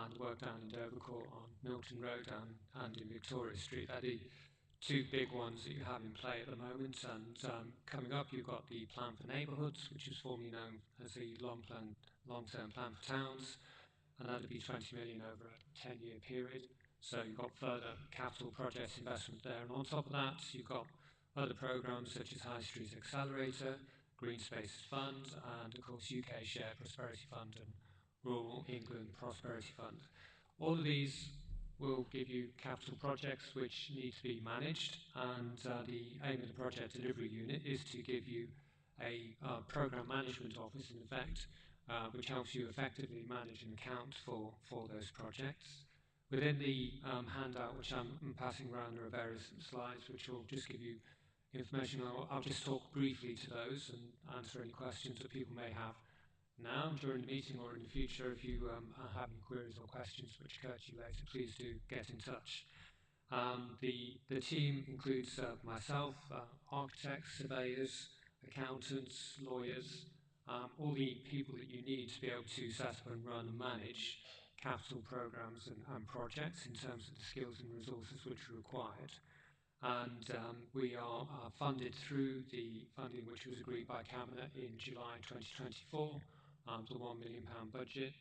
and work down in Dovercourt on Milton Road and in Victoria Street. They're the two big ones that you have in play at the moment. And coming up, you've got the Plan for Neighbourhoods, which was formerly known as the Long-Term Plan for Towns, and that would be 20 million over a 10-year period. So you've got further capital projects investment there. And on top of that, you've got other programmes such as High Street Accelerator, Green Spaces Fund, and of course UK Shared Prosperity Fund and Rural England Prosperity Fund. All of these will give you capital projects which need to be managed, and the aim of the project delivery unit is to give you a programme management office, in effect, which helps you effectively manage and account for those projects. Within the handout which I'm passing around, there are various slides which will just give you information. I'll just talk briefly to those and answer any questions that people may have now during the meeting or in the future. If you have any queries or questions which occur to you later, please do get in touch. The team includes myself, architects, surveyors, accountants, lawyers, all the people that you need to be able to set up and run and manage capital programmes and projects in terms of the skills and resources which are required. And we are funded through the funding which was agreed by Cabinet in July 2024, the £1 million budget,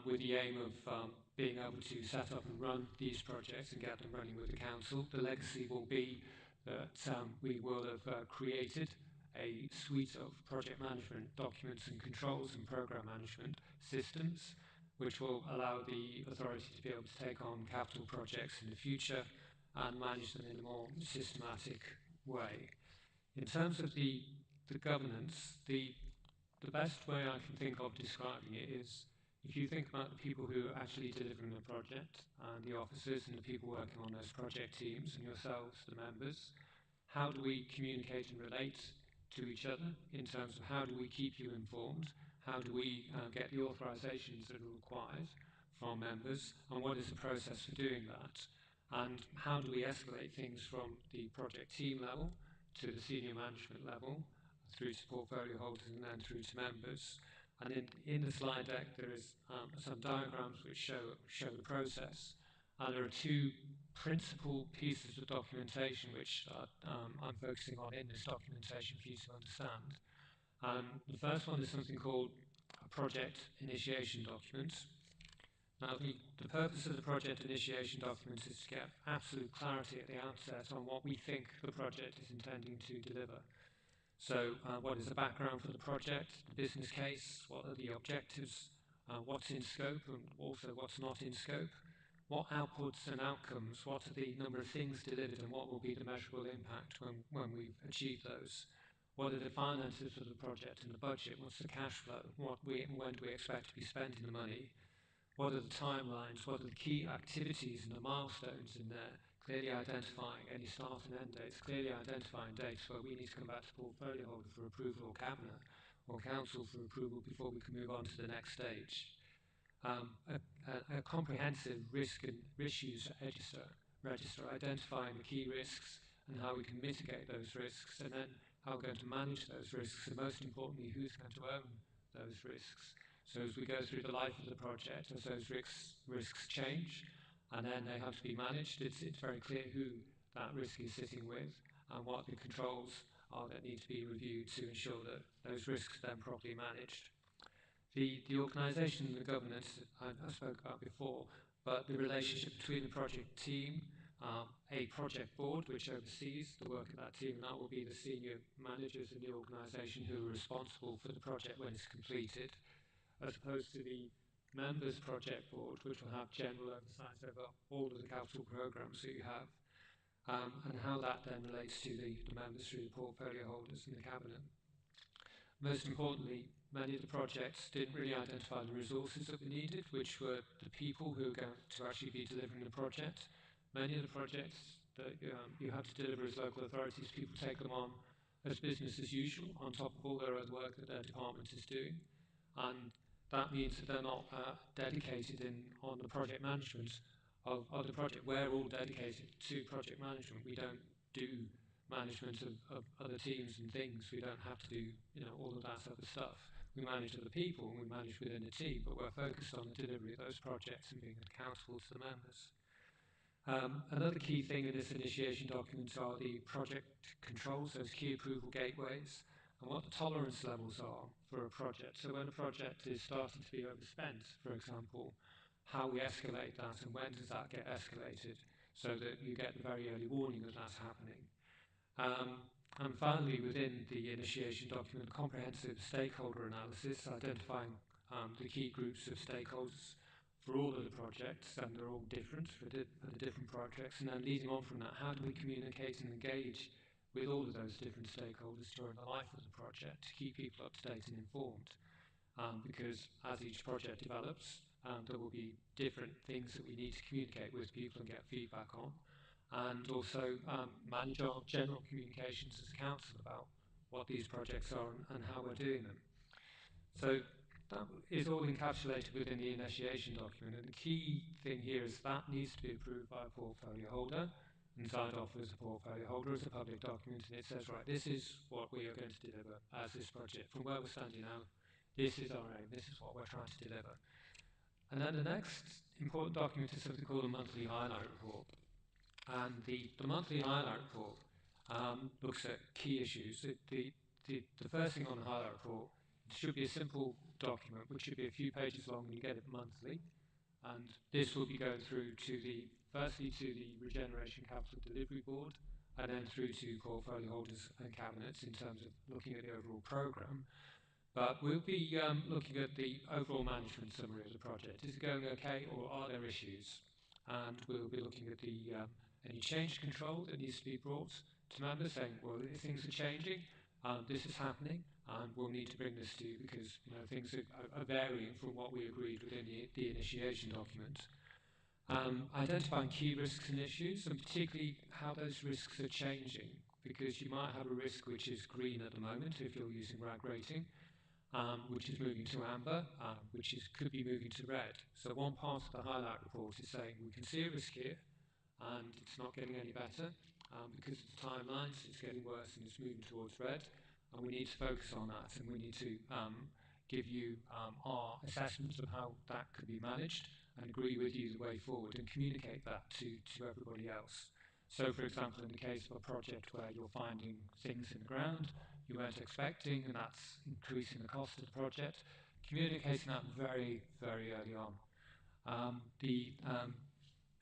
with the aim of being able to set up and run these projects and get them running with the council. The legacy will be that we will have created a suite of project management documents and controls and program management systems which will allow the authority to be able to take on capital projects in the future and manage them in a more systematic way. In terms of the governance, the best way I can think of describing it is if you think about the people who are actually delivering the project and the officers and the people working on those project teams and yourselves, the members, how do we communicate and relate to each other in terms of how do we keep you informed, how do we get the authorisations that are required from members, and what is the process for doing that, and how do we escalate things from the project team level to the senior management level, through to portfolio holders and then through to members. And in the slide deck there is some diagrams which show the process. And there are two principal pieces of documentation which I'm focusing on in this documentation for you to understand. The first one is something called a project initiation document. Now, the purpose of the project initiation document is to get absolute clarity at the outset on what we think the project is intending to deliver. So, what is the background for the project, the business case, what are the objectives, what's in scope and also what's not in scope, what outputs and outcomes, what are the number of things delivered and what will be the measurable impact when we've achieved those. What are the finances for the project and the budget? What's the cash flow? When do we expect to be spending the money? What are the timelines? What are the key activities and the milestones in there? Clearly identifying any start and end dates, clearly identifying dates where we need to come back to portfolio holder for approval or cabinet or council for approval before we can move on to the next stage. A comprehensive risk and issues register identifying the key risks and how we can mitigate those risks, and then how we're going to manage those risks, and most importantly, who's going to own those risks. So as we go through the life of the project, as those risks change, and then they have to be managed, it's very clear who that risk is sitting with and what the controls are that need to be reviewed to ensure that those risks are then properly managed. The organisation and the governance I spoke about before, but the relationship between the project team, a project board which oversees the work of that team, and that will be the senior managers in the organisation who are responsible for the project when it's completed, as opposed to the members project board which will have general oversight over all of the capital programmes that you have, and how that then relates to the members through the portfolio holders and the cabinet. Most importantly, many of the projects didn't really identify the resources that were needed, which were the people who are going to actually be delivering the project. Many of the projects that you have to deliver as local authorities, people take them on as business as usual on top of all their other work that their department is doing. And that means that they're not dedicated on the project management of the project. We're all dedicated to project management. We don't do management of other teams and things. We don't have to do all of that other stuff. We manage other people and we manage within a team, but we're focused on the delivery of those projects and being accountable to the members. Another key thing in this initiation document are the project controls, those key approval gateways, and what the tolerance levels are for a project. So when a project is starting to be overspent, for example, how we escalate that and when does that get escalated so that you get the very early warning that that's happening. And finally, within the initiation document, comprehensive stakeholder analysis, identifying the key groups of stakeholders for all of the projects, and they're all different for the different projects, and then leading on from that, how do we communicate and engage with all of those different stakeholders during the life of the project to keep people up to date and informed, because as each project develops, there will be different things that we need to communicate with people and get feedback on, and also manage our general communications as a council about what these projects are and how we're doing them. So that is all encapsulated within the initiation document, and the key thing here is that needs to be approved by a portfolio holder and signed off as a portfolio holder as a public document, and it says, right, this is what we are going to deliver as this project. From where we're standing now, this is our aim, this is what we're trying to deliver. And then the next important document is something called a monthly highlight report. And the monthly highlight report looks at key issues. The first thing on the highlight report, it should be a simple document which should be a few pages long, and you get it monthly. And this will be going through firstly to the Regeneration Capital Delivery Board, and then through to portfolio holders and cabinets in terms of looking at the overall programme. But we'll be looking at the overall management summary of the project. Is it going okay, or are there issues? And we'll be looking at the any change control that needs to be brought to members, saying, well, if things are changing, this is happening, and we'll need to bring this to you because things are varying from what we agreed within the initiation document. Identifying key risks and issues, and particularly how those risks are changing, because you might have a risk which is green at the moment if you're using RAG rating, which is moving to amber, could be moving to red. So one part of the highlight report is saying we can see a risk here, and it's not getting any better because of the timelines. It's getting worse and it's moving towards red, and we need to focus on that, and we need to give you our assessment of how that could be managed and agree with you the way forward and communicate that to everybody else. So, for example, in the case of a project where you're finding things in the ground you weren't expecting, and that's increasing the cost of the project, communicating that very, very early on. The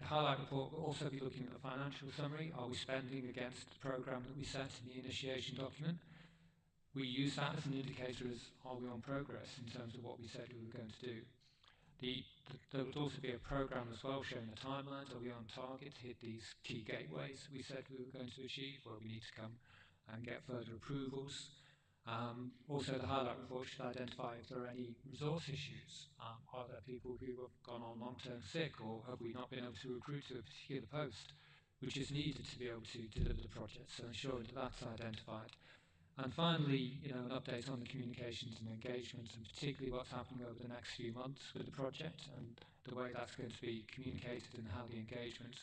highlight report will also be looking at the financial summary. Are we spending against the programme that we set in the initiation document? We use that as an indicator as are we on progress in terms of what we said we were going to do. There would also be a programme as well showing the timelines. Are we on target to hit these key gateways we said we were going to achieve, where we need to come and get further approvals? Also, the highlight report should identify if there are any resource issues. Are there people who have gone on long-term sick, or have we not been able to recruit to a particular post which is needed to be able to deliver the project? So ensuring that that's identified. And finally, an update on the communications and engagement, and particularly what's happening over the next few months with the project and the way that's going to be communicated and how the engagement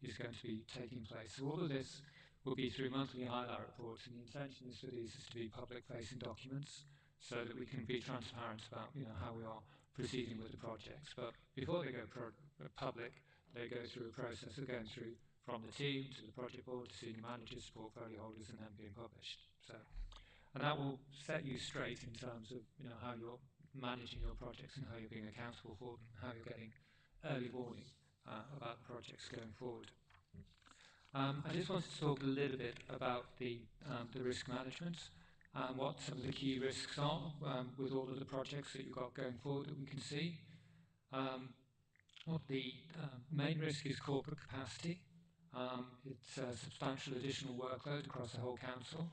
is going to be taking place. So all of this will be through monthly highlight reports, and the intention is for these to be public-facing documents so that we can be transparent about how we are proceeding with the projects. But before they go public, they go through a process of going through from the team to the project board to senior managers, portfolio holders, and then being published. And that will set you straight in terms of how you're managing your projects and how you're being accountable for them, how you're getting early warning about the projects going forward. I just wanted to talk a little bit about the risk management and what some of the key risks are with all of the projects that you've got going forward that we can see. The main risk is corporate capacity. It's a substantial additional workload across the whole council,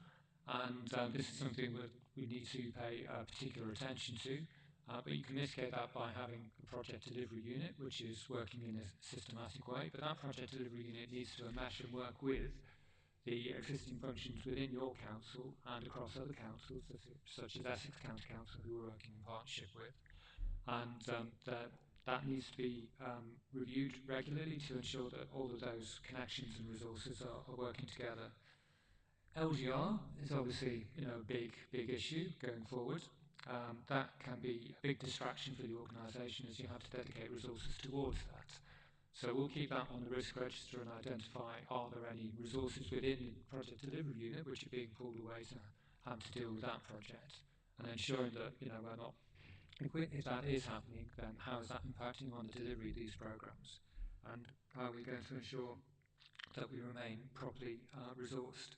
and this is something that we need to pay particular attention to. But you can mitigate that by having a project delivery unit which is working in a systematic way. But that project delivery unit needs to mesh and work with the existing functions within your council and across other councils, such as Essex County Council, who we're working in partnership with. And that needs to be reviewed regularly to ensure that all of those connections and resources are working together. LGR is obviously a big issue going forward. That can be a big distraction for the organisation as you have to dedicate resources towards that. So we'll keep that on the risk register and identify are there any resources within the project delivery unit which are being pulled away to have to deal with that project, and ensuring that we're not, if that is happening, then how is that impacting on the delivery of these programmes, and how are we going to ensure that we remain properly resourced.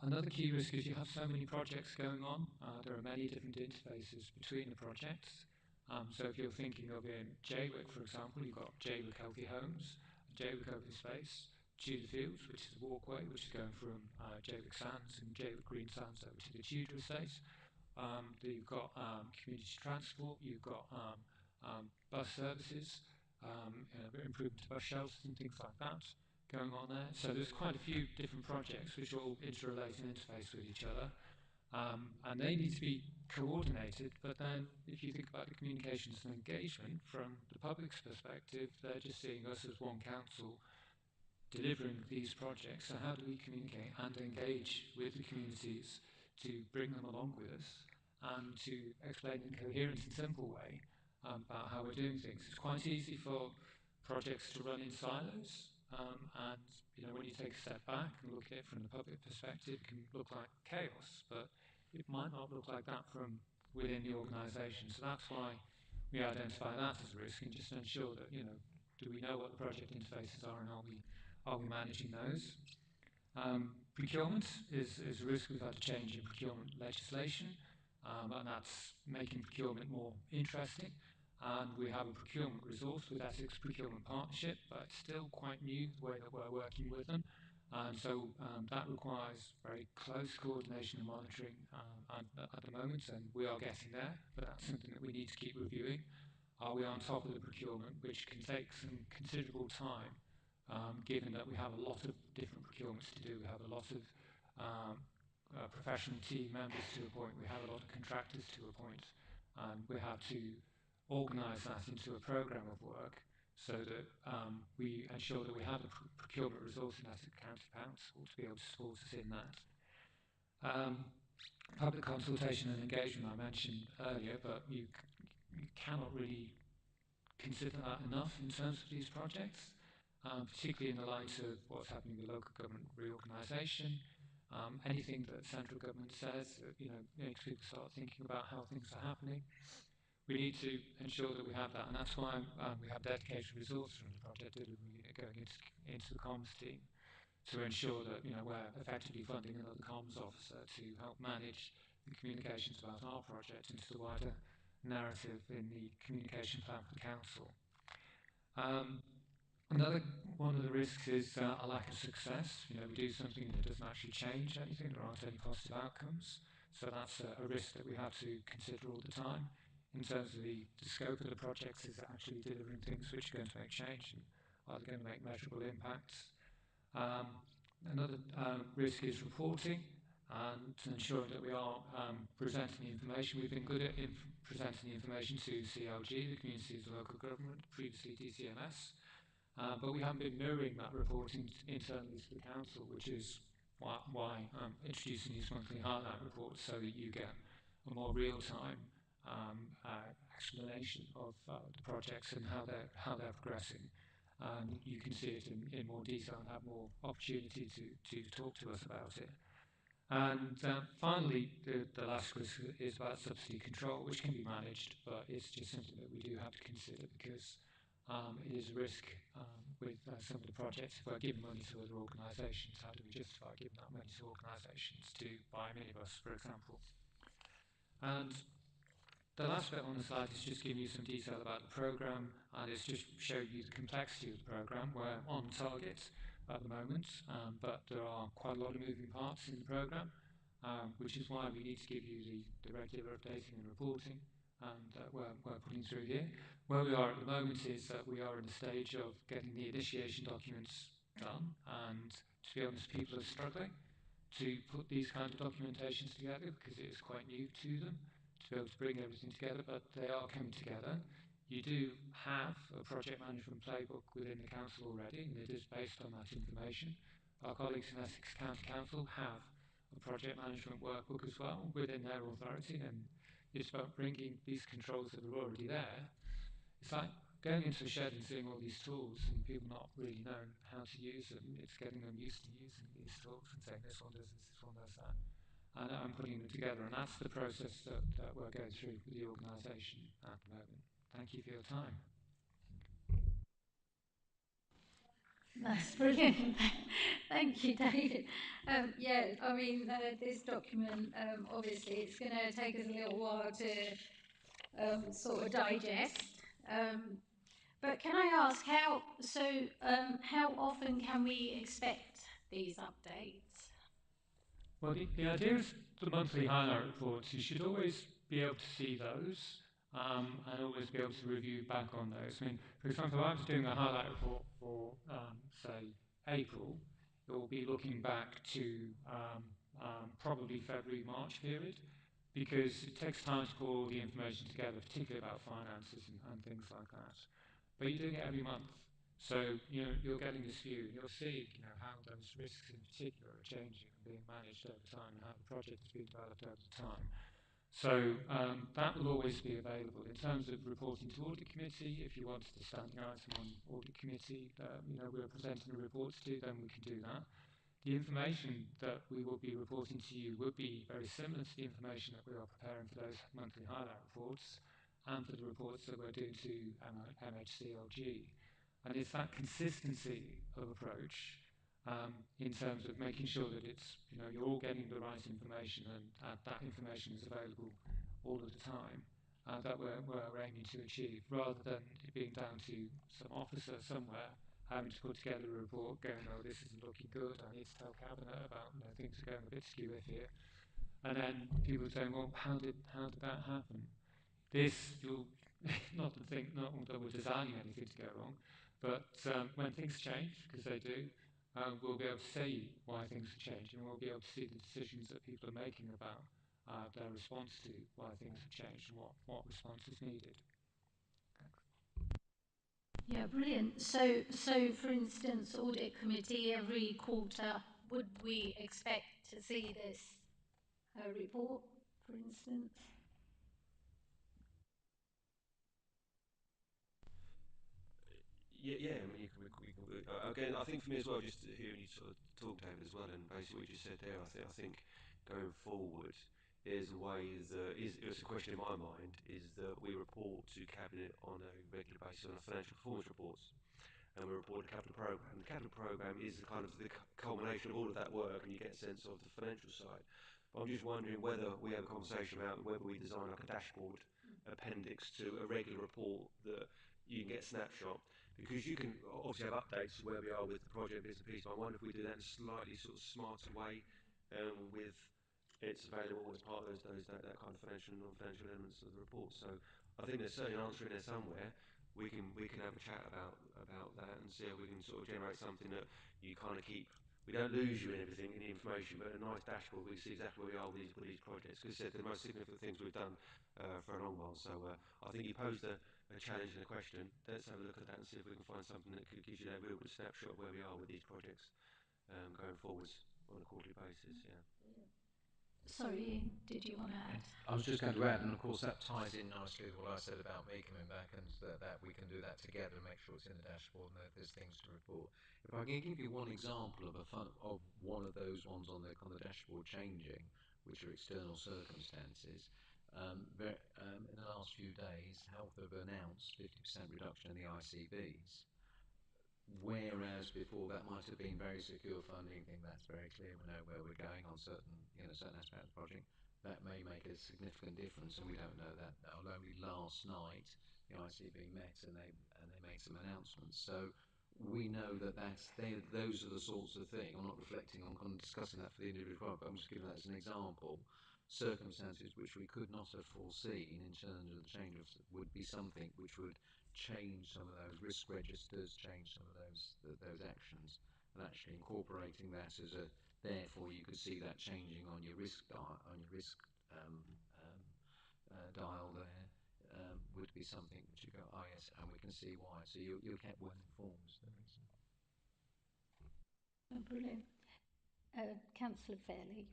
Another key risk is you have so many projects going on. There are many different interfaces between the projects. So if you're thinking of in Jaywick, for example, you've got Jaywick Healthy Homes, Jaywick Open Space, Tudor Fields, which is a walkway which is going from Jaywick Sands and Jaywick Green Sands over to the Tudor estate. You've got community transport, you've got bus services, improvement to bus shelters and things like that going on there. So there's quite a few different projects which all interrelate and interface with each other, and they need to be coordinated. But then if you think about the communications and engagement from the public's perspective, they're just seeing us as one council delivering these projects. So how do we communicate and engage with the communities to bring them along with us and to explain in a coherent and simple way about how we're doing things? It's quite easy for projects to run in silos, and when you take a step back and look at it from the public perspective, it can look like chaos, but it might not look like that from within the organisation. So that's why we identify that as a risk and just ensure that do we know what the project interfaces are, and are we managing those? Procurement is a risk. We've had a change in procurement legislation, and that's making procurement more interesting. And we have a procurement resource with Essex Procurement Partnership, but it's still quite new the way that we're working with them. And so that requires very close coordination and monitoring at the moment, and we are getting there, but that's something that we need to keep reviewing. Are we on top of the procurement, which can take some considerable time, given that we have a lot of different procurements to do. We have a lot of professional team members to appoint, we have a lot of contractors to appoint, and we have to organise that into a programme of work so that we ensure that we have the procurement resource in Essex County Council to be able to support us in that. Public consultation and engagement I mentioned earlier, but you cannot really consider that enough in terms of these projects, particularly in the light of what's happening with local government reorganisation. Anything that central government says that makes people start thinking about how things are happening. We need to ensure that we have that, and that's why we have dedicated resource from the project delivery unit going into the comms team to ensure that we're effectively funding another comms officer to help manage the communications about our project into the wider narrative in the communication plan for the council. Another one of the risks is a lack of success. We do something that doesn't actually change anything, there aren't any positive outcomes. So that's a risk that we have to consider all the time in terms of the scope of the projects. Is it actually delivering things which are going to make change and are they going to make measurable impacts? Another risk is reporting and ensuring that we are presenting the information. We've been good at presenting the information to CLG, the Communities of Local Government, previously DCMS, but we haven't been mirroring that reporting internally to the council, which is why I'm introducing these monthly highlight reports so that you get a more real-time explanation of the projects and how they're progressing. You can see it in more detail and have more opportunity to talk to us about it. And finally, the last risk is about subsidy control, which can be managed, but it's just something that we do have to consider because it is a risk with some of the projects. If we're giving money to other organisations, how do we justify giving that money to organisations to buy a minibus, for example? And the last bit on the slide is just giving you some detail about the programme, and it's just showing you the complexity of the programme. We're on target at the moment, but there are quite a lot of moving parts in the programme, which is why we need to give you the regular updating and reporting, and we're putting through here. Where we are at the moment is that we are in the stage of getting the initiation documents done, and to be honest, people are struggling to put these kind of documentations together because it is quite new to them to be able to bring everything together, but they are coming together. You do have a project management playbook within the council already, and it is based on that information. Our colleagues in Essex County Council have a project management workbook as well within their authority, and it's about bringing these controls that are already there. It's like going into a shed and seeing all these tools and people not really knowing how to use them. It's getting them used to using these tools and saying this one does this, this one does that. And I'm putting them together, and that's the process that we're going through with the organisation at the moment. Thank you for your time. That's brilliant. Thank you, David. This document, obviously, it's going to take us a little while to sort of digest. But can I ask how often can we expect these updates? Well, the idea is the monthly highlight reports. You should always be able to see those and always be able to review back on those. I mean, for example, if I was doing a highlight report for, say, April, it will be looking back to probably February, March period, because it takes time to pull all the information together, particularly about finances and things like that. But you're doing it every month. So you're getting this view, and you'll see how those risks in particular are changing and being managed over time, and how the project has been developed over time. So that will always be available. In terms of reporting to Audit Committee, if you wanted a standing item on Audit Committee, we're presenting a report to, then we can do that. The information that we will be reporting to you would be very similar to the information that we are preparing for those monthly highlight reports and for the reports that we're doing to MHCLG. And it's that consistency of approach in terms of making sure that it's, you're all getting the right information and that information is available all of the time. That we're aiming to achieve, rather than it being down to some officer somewhere having to put together a report going, oh, this isn't looking good, I need to tell Cabinet about, things are going a bit skew here. And then people saying, well, how did that happen? This, you'll not that we're designing anything to go wrong, but when things change, because they do, we'll be able to see why things have changed, and we'll be able to see the decisions that people are making about their response to why things have changed and what response is needed. Yeah, brilliant. So for instance, audit committee every quarter, would we expect to see this report, for instance? Yeah. I mean, again, I think for me as well, just hearing you sort of talk, David, as well, and basically what you just said there, I think going forward, is a way that it's a question in my mind, is that we report to Cabinet on a regular basis on our financial performance reports, and we report the capital program. The capital program is the kind of the culmination of all of that work, and you get a sense of the financial side. But I'm just wondering whether we have a conversation about whether we design like a dashboard appendix to a regular report that you can get a snapshot, because you can obviously have updates where we are with the project bits and pieces. But I wonder if we do that in a slightly sort of smarter way, with it's available as part of that kind of financial and non-financial elements of the report. So I think there's certainly an answer in there somewhere. We can have a chat about that and see how we can sort of generate something that you kind of keep. We don't lose you in everything in the information, but a nice dashboard. We see exactly where we are with these projects. Because I said the most significant things we've done for a long while. So I think you posed a challenge and a question. Let's have a look at that and see if we can find something that gives you that real good snapshot of where we are with these projects going forwards on a quarterly basis. Yeah. Sorry, did you want to add? I was just going to add, and of course that ties in nicely with what I said about me coming back, and that we can do that together and make sure it's in the dashboard and that there's things to report. If I can give you one example of one of those ones on the dashboard changing, which are external circumstances. In the last few days, Health have announced 50% reduction in the ICBs. Whereas before that might have been very secure funding, think that's very clear, we know where we're going on certain aspects of the project. That may make a significant difference, and we don't know that. Only last night the ICB met and they made some announcements. So we know that those are the sorts of things. I'm not reflecting on discussing that for the individual, but I'm just giving that as an example. Circumstances which we could not have foreseen in terms of the change would be something which would change some of those risk registers, change some of those actions, and actually incorporating that as therefore you could see that changing on your risk dial there, would be something which you go, oh yes, and we can see why. So you're kept well informed. Oh, brilliant. Councillor Fairley.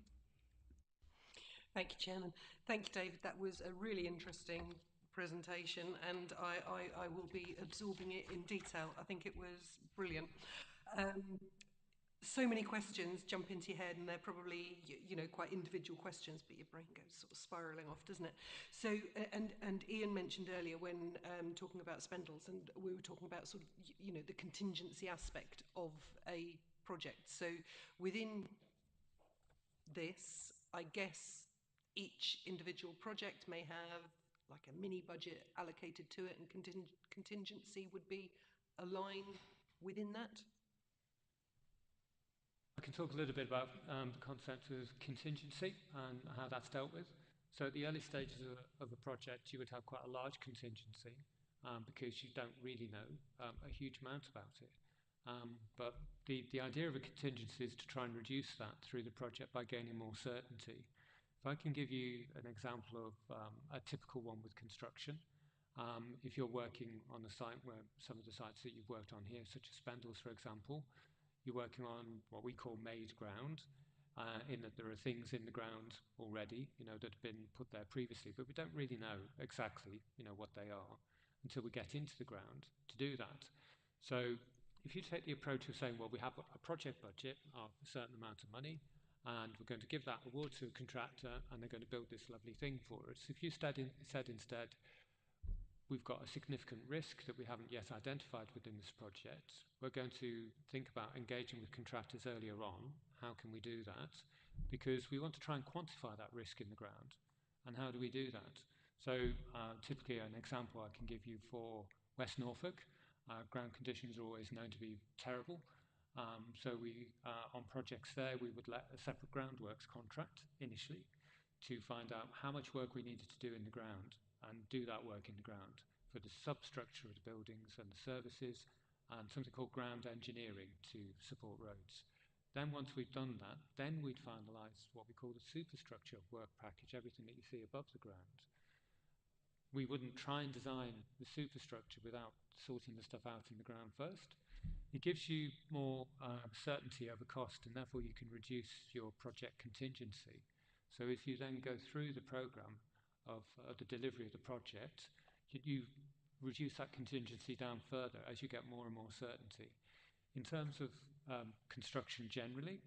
Thank you, Chairman. Thank you, David. That was a really interesting presentation, and I will be absorbing it in detail. I think it was brilliant. So many questions jump into your head, and they're probably quite individual questions, but your brain goes sort of spiraling off, doesn't it? So and Ian mentioned earlier when talking about spendles, and we were talking about sort of the contingency aspect of a project. So within this, I guess each individual project may have like a mini budget allocated to it, and contingency would be a line within that. I can talk a little bit about the concept of contingency and how that's dealt with. So at the early stages of a project, you would have quite a large contingency because you don't really know a huge amount about it. But the idea of a contingency is to try and reduce that through the project by gaining more certainty. If I can give you an example of a typical one with construction, if you're working on a site where some of the sites that you've worked on here, such as Spendles, for example, you're working on what we call made ground, in that there are things in the ground already, that have been put there previously, but we don't really know exactly, what they are until we get into the ground to do that. So if you take the approach of saying, well, we have a project budget of a certain amount of money, and we're going to give that award to a contractor, and they're going to build this lovely thing for us. If you said instead, we've got a significant risk that we haven't yet identified within this project, we're going to think about engaging with contractors earlier on. How can we do that? Because we want to try and quantify that risk in the ground. And how do we do that? So typically an example I can give you for West Norfolk, ground conditions are always known to be terrible. So on projects there, we would let a separate groundworks contract initially to find out how much work we needed to do in the ground and do that work in the ground for the substructure of the buildings and the services, and something called ground engineering to support roads. Then once we've done that, then we'd finalise what we call the superstructure work package, everything that you see above the ground. We wouldn't try and design the superstructure without sorting the stuff out in the ground first. It gives you more certainty over cost, and therefore you can reduce your project contingency. So if you then go through the programme of the delivery of the project, you reduce that contingency down further as you get more and more certainty. In terms of construction generally,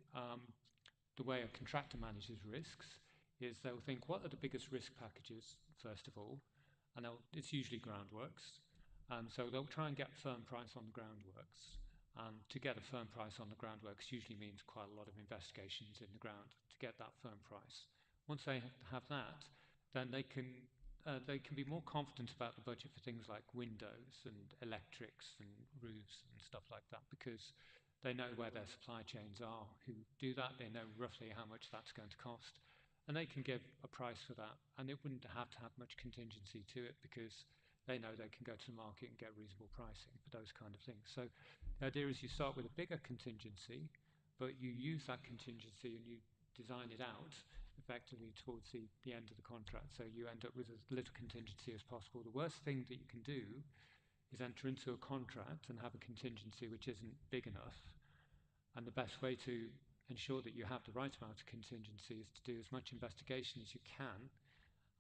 the way a contractor manages risks is they'll think, what are the biggest risk packages, first of all, and it's usually groundworks. So they'll try and get a firm price on the groundworks. To get a firm price on the groundworks usually means quite a lot of investigations in the ground to get that firm price. Once they have that, then they can be more confident about the budget for things like windows and electrics and roofs and stuff like that, because they know where their supply chains are who do that. They know roughly how much that's going to cost, and they can give a price for that, and it wouldn't have to have much contingency to it because they know they can go to the market and get reasonable pricing for those kind of things. So the idea is you start with a bigger contingency, but you use that contingency and you design it out effectively towards the end of the contract. So you end up with as little contingency as possible. The worst thing that you can do is enter into a contract and have a contingency which isn't big enough. And the best way to ensure that you have the right amount of contingency is to do as much investigation as you can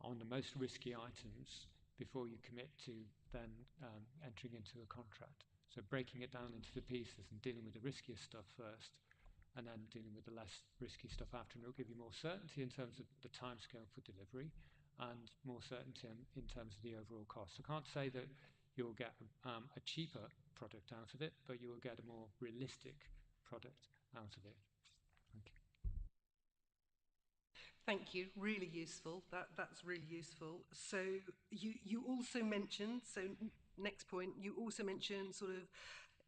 on the most risky items before you commit to then entering into a contract. So breaking it down into the pieces and dealing with the riskiest stuff first, and then dealing with the less risky stuff after, and it'll give you more certainty in terms of the timescale for delivery and more certainty in terms of the overall cost. I can't say that you'll get a cheaper product out of it, but you will get a more realistic product out of it. Thank you. Thank you. Really useful. That's really useful. So you also mentioned, so next point, you also mentioned sort of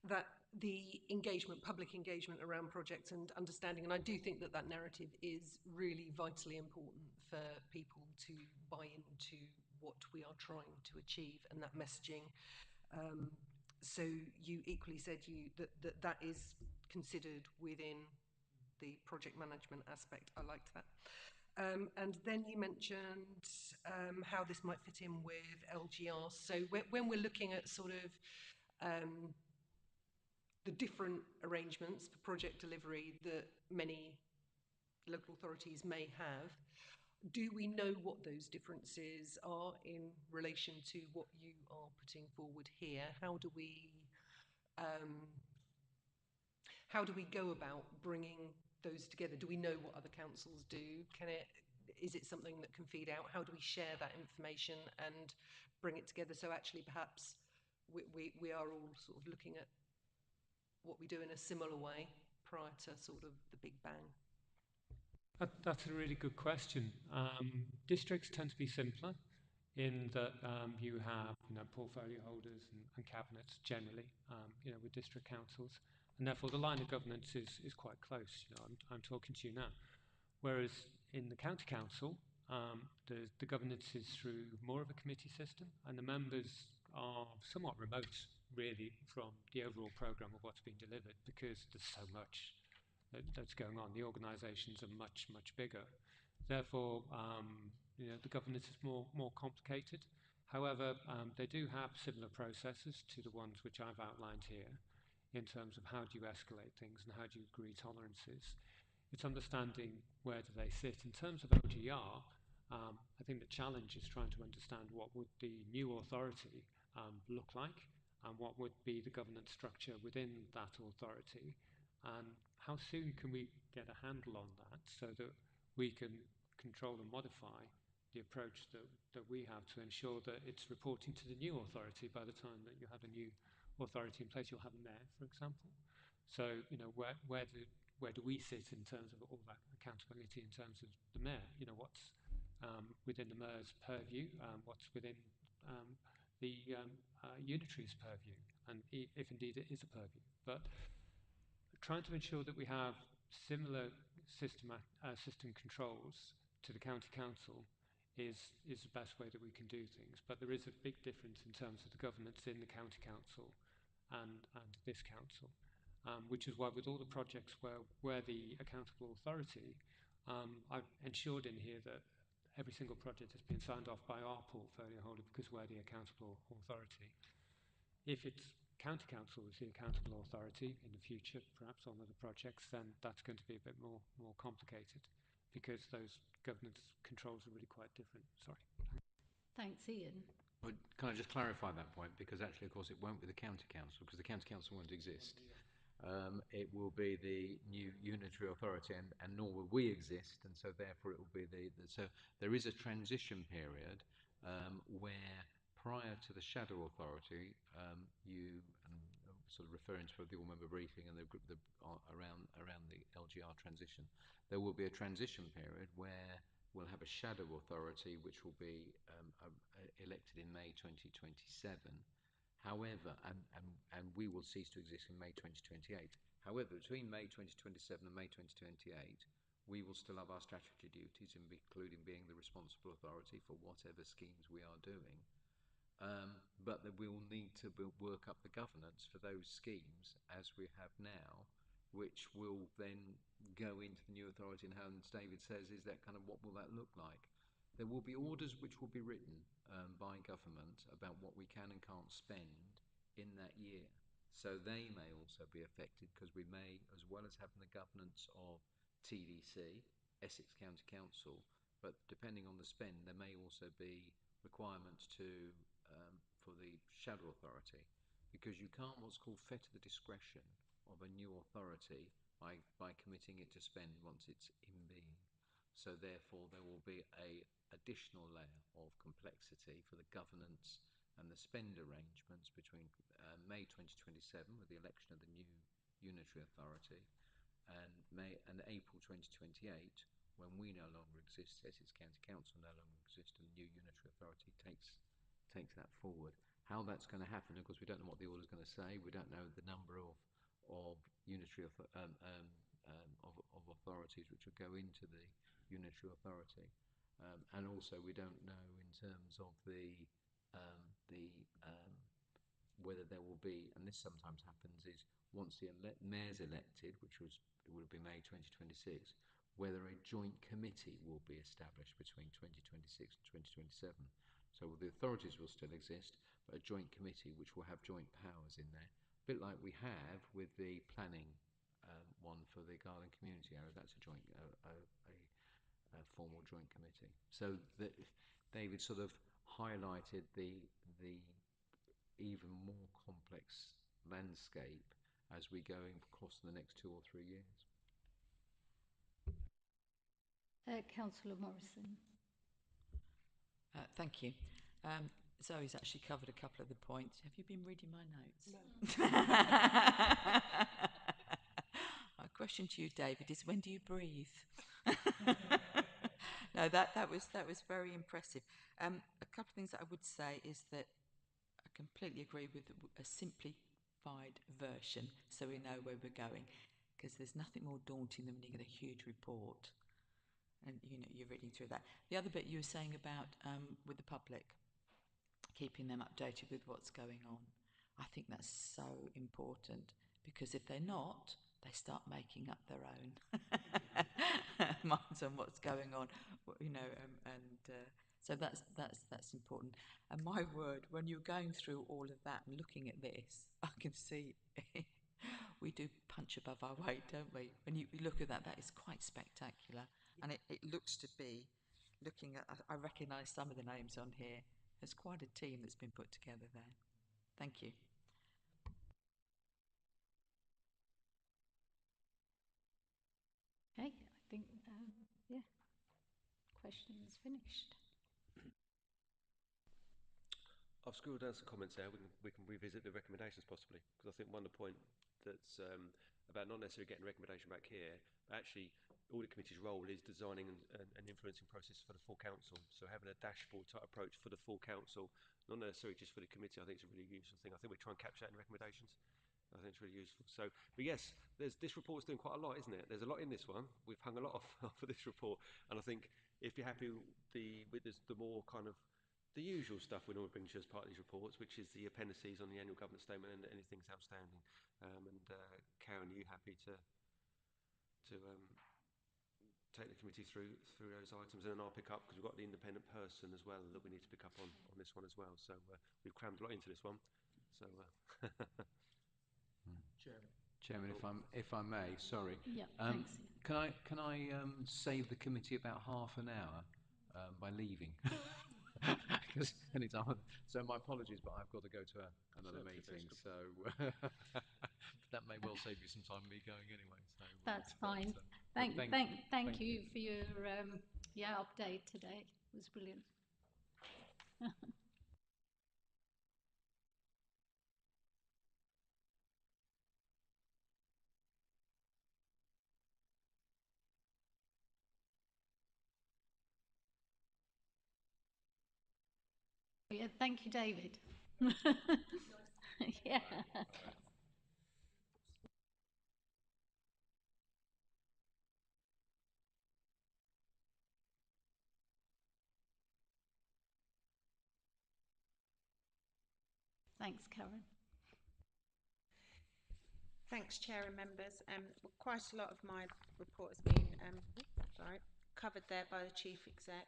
that the engagement, public engagement around projects and understanding, and I do think that that narrative is really vitally important for people to buy into what we are trying to achieve and that messaging. So you equally said that is considered within the project management aspect. I liked that. And then you mentioned how this might fit in with LGR. So when we're looking at sort of the different arrangements for project delivery that many local authorities may have, do we know what those differences are in relation to what you are putting forward here? How do we go about bringing those together? Do we know what other councils do? Is it something that can feed out? How do we share that information and bring it together so actually perhaps we are all sort of looking at what we do in a similar way prior to sort of the big bang? That's a really good question. Districts tend to be simpler in that you have portfolio holders and cabinets generally with district councils, and therefore the line of governance is quite close. I'm talking to you now. Whereas in the county council, the governance is through more of a committee system, and the members are somewhat remote really from the overall programme of what's being delivered because there's so much that's going on. The organisations are much bigger. Therefore, the governance is more complicated. However, they do have similar processes to the ones which I've outlined here in terms of how do you escalate things and how do you agree tolerances. It's understanding where do they sit. In terms of LGR, I think the challenge is trying to understand what would the new authority look like and what would be the governance structure within that authority, and how soon can we get a handle on that so that we can control and modify the approach that we have to ensure that it's reporting to the new authority by the time that you have a new authority in place. You'll have a mayor, for example. So, you know, where do we sit in terms of all that accountability in terms of the mayor? You know, what's within the mayor's purview, what's within the unitary's purview, and if indeed it is a purview. But trying to ensure that we have similar system controls to the county council is the best way that we can do things. But there is a big difference in terms of the governance in the county council and this council, which is why with all the projects where the accountable authority, I've ensured in here that every single project has been signed off by our portfolio holder because we're the accountable authority. If it's county council is the accountable authority in the future, perhaps on other projects, then that's going to be a bit more complicated because those governance controls are really quite different. Sorry. Thanks, Ian. Well, can I just clarify that point? Because actually, of course, it won't be the county council because the county council won't exist. It will be the new unitary authority, and nor will we exist, and so therefore it will be so there is a transition period where prior to the shadow authority, you sort of referring to the all-member briefing and the around the LGR transition, there will be a transition period where we'll have a shadow authority which will be elected in May 2027. However, and we will cease to exist in May 2028. However, between May 2027 and May 2028, we will still have our statutory duties, including being the responsible authority for whatever schemes we are doing. But that we will need to work up the governance for those schemes as we have now, which will then go into the new authority. And how, as David says, is that kind of what will that look like? There will be orders which will be written by government about what we can and can't spend in that year. So they may also be affected because we may, as well as having the governance of TDC, Essex County Council, but depending on the spend, there may also be requirements for the shadow authority, because you can't what's called fetter the discretion of a new authority by committing it to spend once it's in being. So therefore there will be a additional layer of complexity for the governance and the spend arrangements between May 2027 with the election of the new unitary authority and April 2028 when we no longer exist, Essex County Council no longer exists, and the new unitary authority takes that forward. How that's going to happen, of course, we don't know what the order is going to say. We don't know the number of unitary of authorities which will go into the unitary authority, and also we don't know in terms of whether there will be, and this sometimes happens, is once the mayor's elected, which will be May 2026, whether a joint committee will be established between 2026 and 2027. So the authorities will still exist, but a joint committee which will have joint powers in there, a bit like we have with the planning one for the Garland community area. That's a joint, a formal joint committee. So David sort of highlighted the even more complex landscape as we go across the next 2 or 3 years. Councillor Morrison. Thank you. Zoe's actually covered a couple of the points. Have you been reading my notes? No. My question to you, David, is when do you breathe? No, that was very impressive. A couple of things that I would say is that I completely agree with a simplified version, so we know where we're going, because there's nothing more daunting than when you get a huge report and you're reading through that. The other bit you were saying about with the public, keeping them updated with what's going on, I think that's so important, because if they're not, they start making up their own minds on what's going on, so that's important. And my word, when you're going through all of that and looking at this, I can see we do punch above our weight, don't we? When you look at that is quite spectacular, and it looks to be, looking at, I recognise some of the names on here. There's quite a team that's been put together there. Thank you. Okay, I think, questions finished. I've scribbled down some comments there. We can revisit the recommendations possibly, because I think one of the point that's about not necessarily getting a recommendation back here, but actually audit committee's role is designing an influencing process for the full council. So having a dashboard type approach for the full council, not necessarily just for the committee, I think it's a really useful thing. I think we try and capture that in recommendations. I think it's really useful. So, but yes, this report's doing quite a lot, isn't it? There's a lot in this one. We've hung a lot off for this report, and I think if you're happy with the more kind of the usual stuff we normally bring to you as part of these reports, which is the appendices on the annual governance statement and anything's outstanding. Karen, are you happy to take the committee through those items, and then I'll pick up because we've got the independent person as well that we need to pick up on this one as well. So we've crammed a lot into this one. So. Chairman, if I may, sorry. Yeah, thanks. Can I save the committee about half an hour by leaving? Because so my apologies, but I've got to go to another meeting. So that may well save you some time me going anyway. So That's fine. Thank you for your update today. It was brilliant. Yeah, thank you, David. Yeah. Thanks, Karen. Thanks, Chair and members. Quite a lot of my report has been covered there by the Chief Exec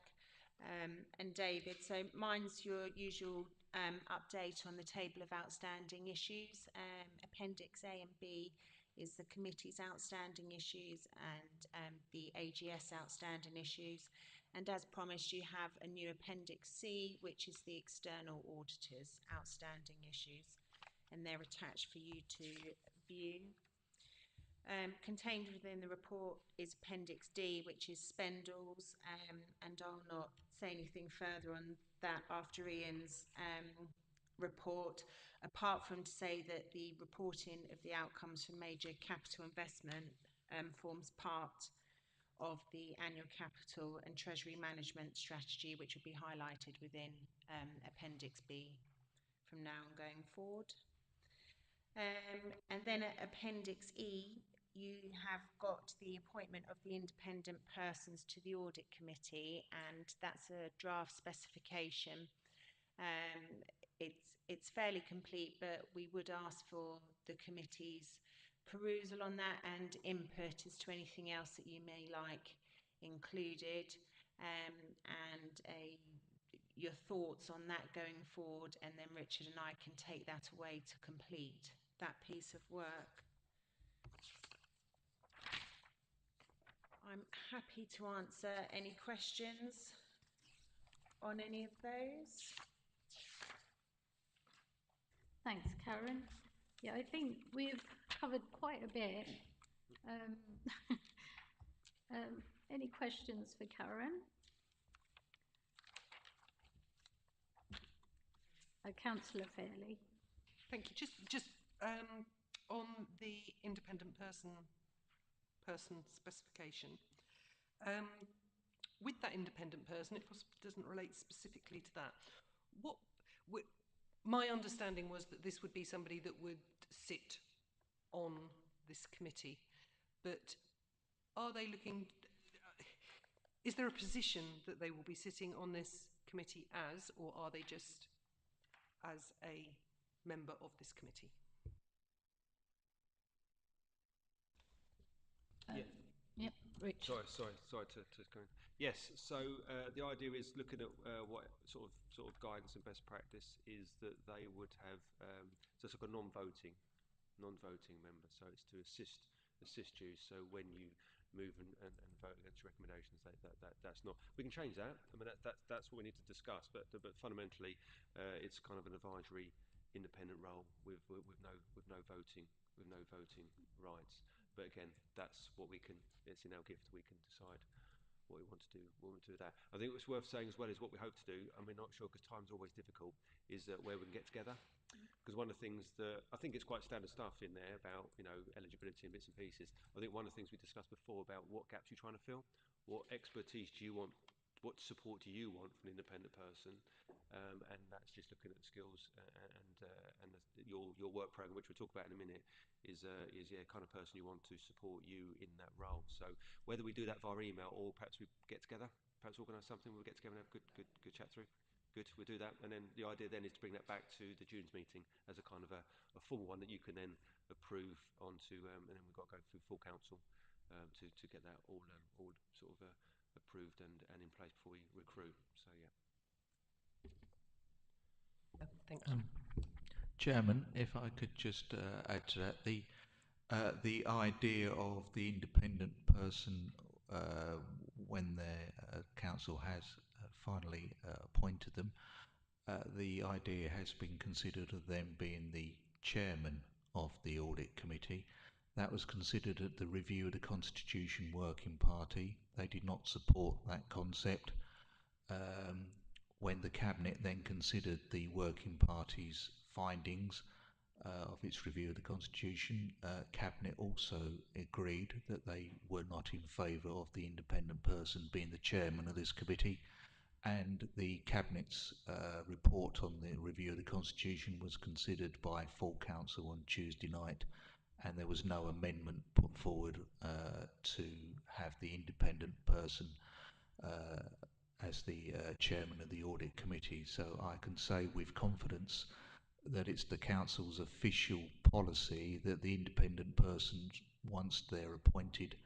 and David. So mine's your usual update on the table of outstanding issues. Appendix A and B is the committee's outstanding issues and the AGS outstanding issues. And as promised, you have a new Appendix C, which is the external auditors' outstanding issues, and they're attached for you to view. Contained within the report is Appendix D, which is spendals, and I'll not say anything further on that after Ian's report, apart from to say that the reporting of the outcomes from major capital investment forms part of the annual capital and treasury management strategy, which will be highlighted within Appendix B from now on going forward. And then at Appendix E, you have got the appointment of the independent persons to the audit committee, and that's a draft specification. It's fairly complete, but we would ask for the committee's perusal on that and input as to anything else that you may like included, and your thoughts on that going forward, and then Richard and I can take that away to complete that piece of work. I'm happy to answer any questions on any of those. Thanks, Karen. Yeah, I think we've covered quite a bit. Any questions for Karen? Councillor Fairley. Thank you. Just on the independent person specification. With that independent person, it possibly doesn't relate specifically to that. My understanding was that this would be somebody that would sit on this committee, but are they looking? Is there a position that they will be sitting on this committee as, or are they just as a member of this committee? Yep, Rich. Sorry to go in. Yes, so the idea is looking at what sort of guidance and best practice is that they would have so it's like a non-voting member. So it's to assist you. So when you move and vote against recommendations, that's not. We can change that. I mean that's what we need to discuss. But fundamentally, it's kind of an advisory, independent role with no voting rights. But again, that's what we can. It's in our gift. We can decide what we want to do with that. I think what's worth saying as well is what we hope to do, and we're not sure because time's always difficult, is that where we can get together. Because one of the things that I think it's quite standard stuff in there about, you know, eligibility and bits and pieces. I think one of the things we discussed before about what gaps you're trying to fill, what expertise do you want, what support do you want from an independent person, and that's just looking at the skills and your work program, which we'll talk about in a minute, is kind of person you want to support you in that role. So whether we do that via email or perhaps we get together, perhaps organise something, we'll get together and have a good chat through. Good, we'll do that, and then the idea then is to bring that back to the June's meeting as a kind of a formal one that you can then approve onto, and then we've got to go through full council to get that all sort of approved and in place before we recruit. So yeah. Thank you. Chairman, if I could just add to that, the idea of the independent person when their council has finally appointed them, the idea has been considered of them being the chairman of the audit committee. That was considered at the review of the Constitution Working Party. They did not support that concept. When the Cabinet then considered the Working Party's findings of its review of the Constitution, Cabinet also agreed that they were not in favour of the independent person being the chairman of this committee, and the Cabinet's report on the review of the Constitution was considered by full council on Tuesday night, and there was no amendment put forward to have the independent person as the chairman of the audit committee. So I can say with confidence that it's the council's official policy that the independent person, once they're appointed,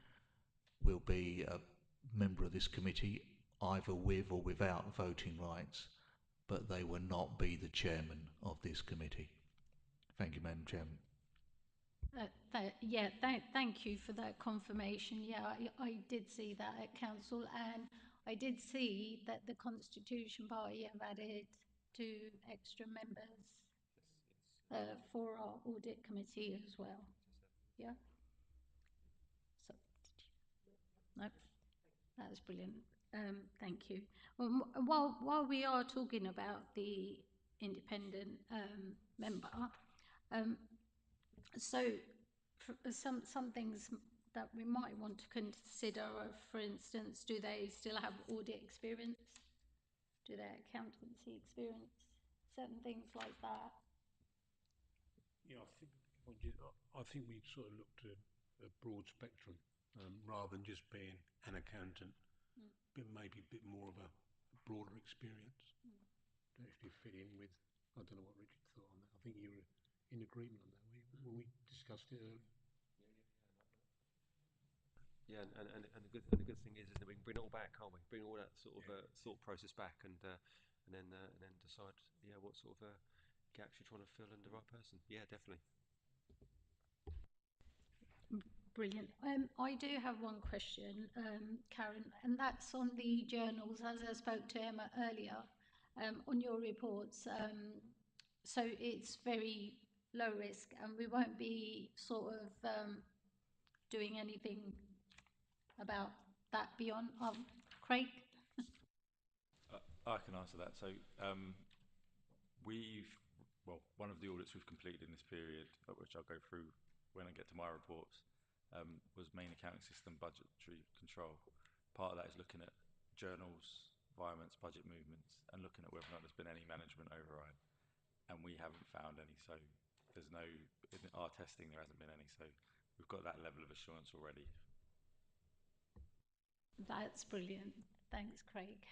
will be a member of this committee either with or without voting rights, but they will not be the chairman of this committee. Thank you, Madam Chairman. Thank you for that confirmation. Yeah, I did see that at council, and I did see that the Constitution Party have added 2 extra members for our audit committee as well. Yeah. So, no, that's brilliant. Thank you. While we are talking about the independent member, so some things that we might want to consider, for instance, do they still have audit experience? Do they have accountancy experience? Certain things like that. Yeah, I think we sort of looked at a broad spectrum rather than just being an accountant, but maybe a bit more of a broader experience to actually fit in with. I don't know what Richard thought on that. I think you were in agreement on that when we discussed it earlier. Yeah, and the good thing is that we can bring it all back, can't we? Bring all that sort of thought process back, and then decide what sort of gaps you're trying to fill in the right person. Yeah, definitely. Brilliant. I do have one question, Karen, and that's on the journals, as I spoke to Emma earlier, on your reports. So it's very low risk, and we won't be sort of doing anything about that beyond. Craig? I can answer that. So one of the audits we've completed in this period, which I'll go through when I get to my reports, was main accounting system budgetary control. Part of that is looking at journals, environments, budget movements, and looking at whether or not there's been any management override. And we haven't found any, so there's no, in our testing there hasn't been any, so we've got that level of assurance already. That's brilliant. Thanks, Craig.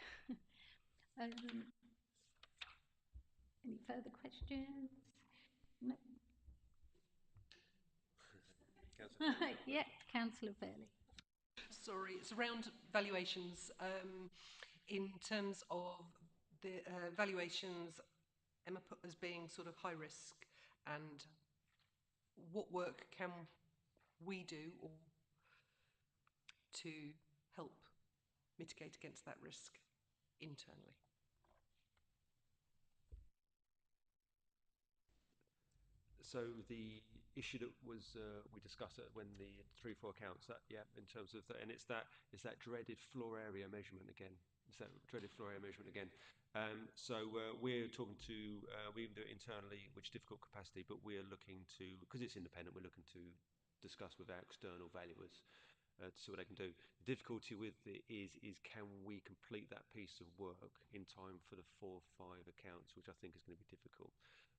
Any further questions? No. Yeah, Councillor Fairley. Sorry, it's around valuations. In terms of the valuations, Emma put as being sort of high risk, and what work can we do to help mitigate against that risk internally? So the issue that was we discussed it when the 3-4 accounts. That yeah, in terms of that, and it's that dreaded floor area measurement again. It's that dreaded floor area measurement again. We're talking to we even do it internally, which is difficult capacity, but we're looking to, because it's independent, we're looking to discuss with our external valuers to see what they can do. The difficulty with it is can we complete that piece of work in time for the 4-5 accounts, which I think is going to be difficult.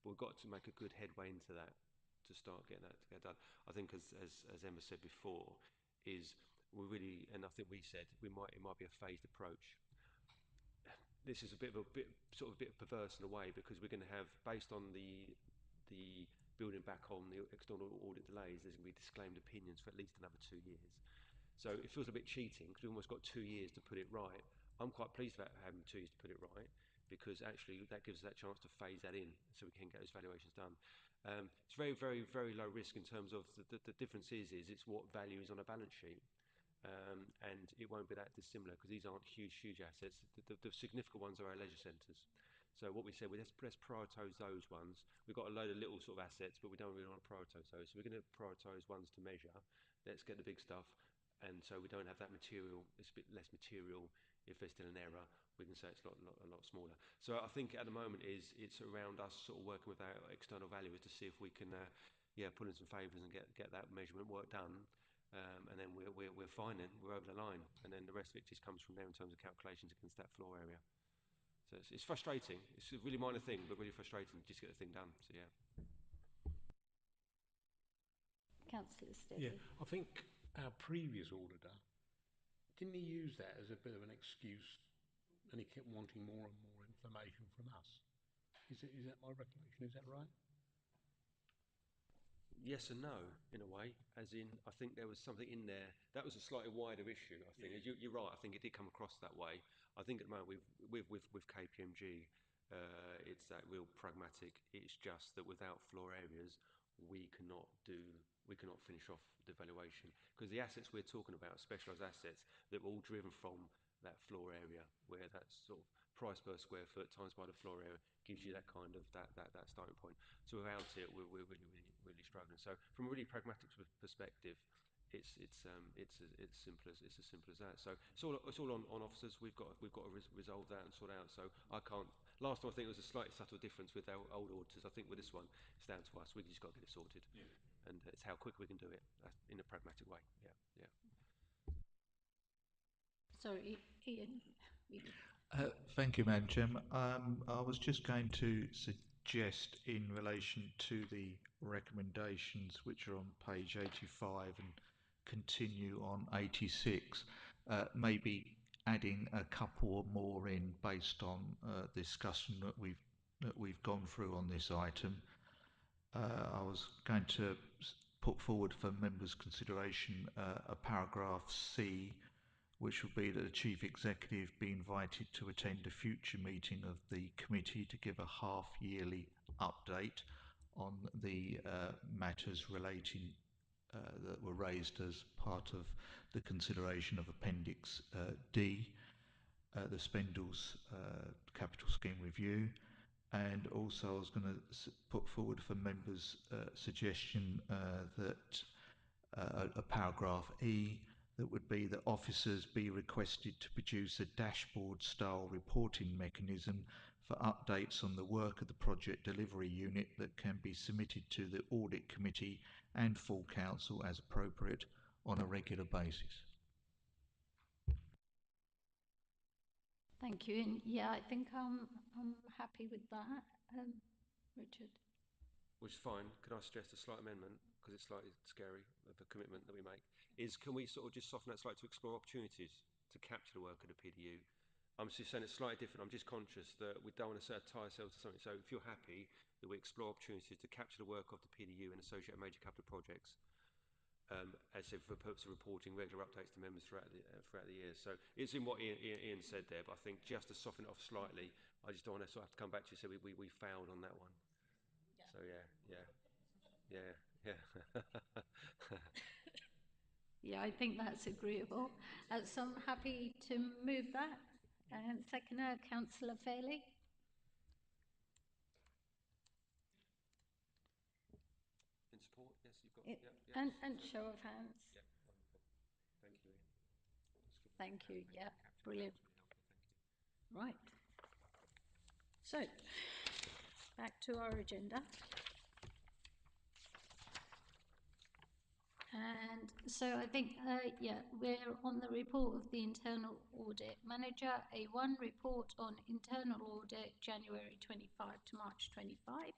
But we've got to make a good headway into that to start getting that to get done. I think as Emma said before, is we really, and I think we said it might be a phased approach. This is a bit perverse in a way, because we're going to have, based on the building back on the external audit delays, there's going to be disclaimed opinions for at least another 2 years. So it feels a bit cheating because we've almost got 2 years to put it right. I'm quite pleased about having 2 years to put it right, because actually that gives us that chance to phase that in so we can get those valuations done. It's very, very, very low risk in terms of the difference is it's what value is on a balance sheet. And it won't be that dissimilar, because these aren't huge assets. The significant ones are our leisure centres. So what we said, let's prioritise those ones. We've got a load of little sort of assets, but we don't really want to prioritise those. So we're going to prioritise ones to measure. Let's get the big stuff. And so we don't have that material, it's a bit less material. If there's still an error, we can say it's a lot smaller. So I think at the moment it's around us sort of working with our external valuers to see if we can pull in some favours and get that measurement work done. And then we're fine then, we're over the line. And then the rest of it just comes from there in terms of calculations against that floor area. So it's frustrating. It's a really minor thing, but really frustrating just to get the thing done. So yeah. Councillor Steady. Yeah, I think our previous auditor, didn't he use that as a bit of an excuse, and he kept wanting more and more information from us? Is that my recollection? Is that right? Yes and no, in a way. As in, I think there was something in there that was a slightly wider issue. I think you're right. I think it did come across that way. I think at the moment with KPMG, it's that real pragmatic. It's just that without floor areas, we cannot finish off the valuation, because the assets we're talking about, specialised assets, they're all driven from that floor area, where that sort of price per square foot times by the floor area gives you that kind of that starting point. So without it, we're really struggling. So from a really pragmatic perspective, it's simple as that. So it's all on officers. We've got to resolve that and sort out. So I can't. Last time I think it was a slightly subtle difference with our old auditors. I think with this one, it's down to us. We just got to get it sorted, and it's how quick we can do it in a pragmatic way. Yeah. Sorry, Ian. Thank you, Madam Chairman. I was just going to suggest, in relation to the recommendations which are on page 85 and continue on 86, maybe adding a couple more in based on discussion that we've gone through on this item. I was going to put forward for members' consideration a paragraph C, which would be that the Chief Executive be invited to attend a future meeting of the committee to give a half-yearly update on the matters relating that were raised as part of the consideration of Appendix D, the Spendles Capital Scheme Review. And also I was going to put forward for members' suggestion that a paragraph E, that would be that officers be requested to produce a dashboard style reporting mechanism for updates on the work of the project delivery unit that can be submitted to the audit committee and full council as appropriate on a regular basis. Thank you. And yeah, I think I'm happy with that. Richard. Which is fine. Can I suggest a slight amendment, because it's slightly scary of the commitment that we make, is can we sort of just soften that slightly to explore opportunities to capture the work of the PDU? I'm just saying it's slightly different. I'm just conscious that we don't want to tie ourselves to something. So if you're happy that we explore opportunities to capture the work of the PDU and associated major capital projects, as I said, for the purpose of reporting regular updates to members throughout the year. So it's in what Ian said there, but I think just to soften it off slightly, I just don't want to sort of have to come back to you and say we failed on that one. So yeah. Yeah, I think that's agreeable. So I'm happy to move that. Seconder, Councillor Fairley. In support, And show of hands. Thank you, Ian. Thank you. Yeah, brilliant. Right. So, back to our agenda. And so I think, yeah, we're on the report of the internal audit manager, A1 report on internal audit January 25 to March 25,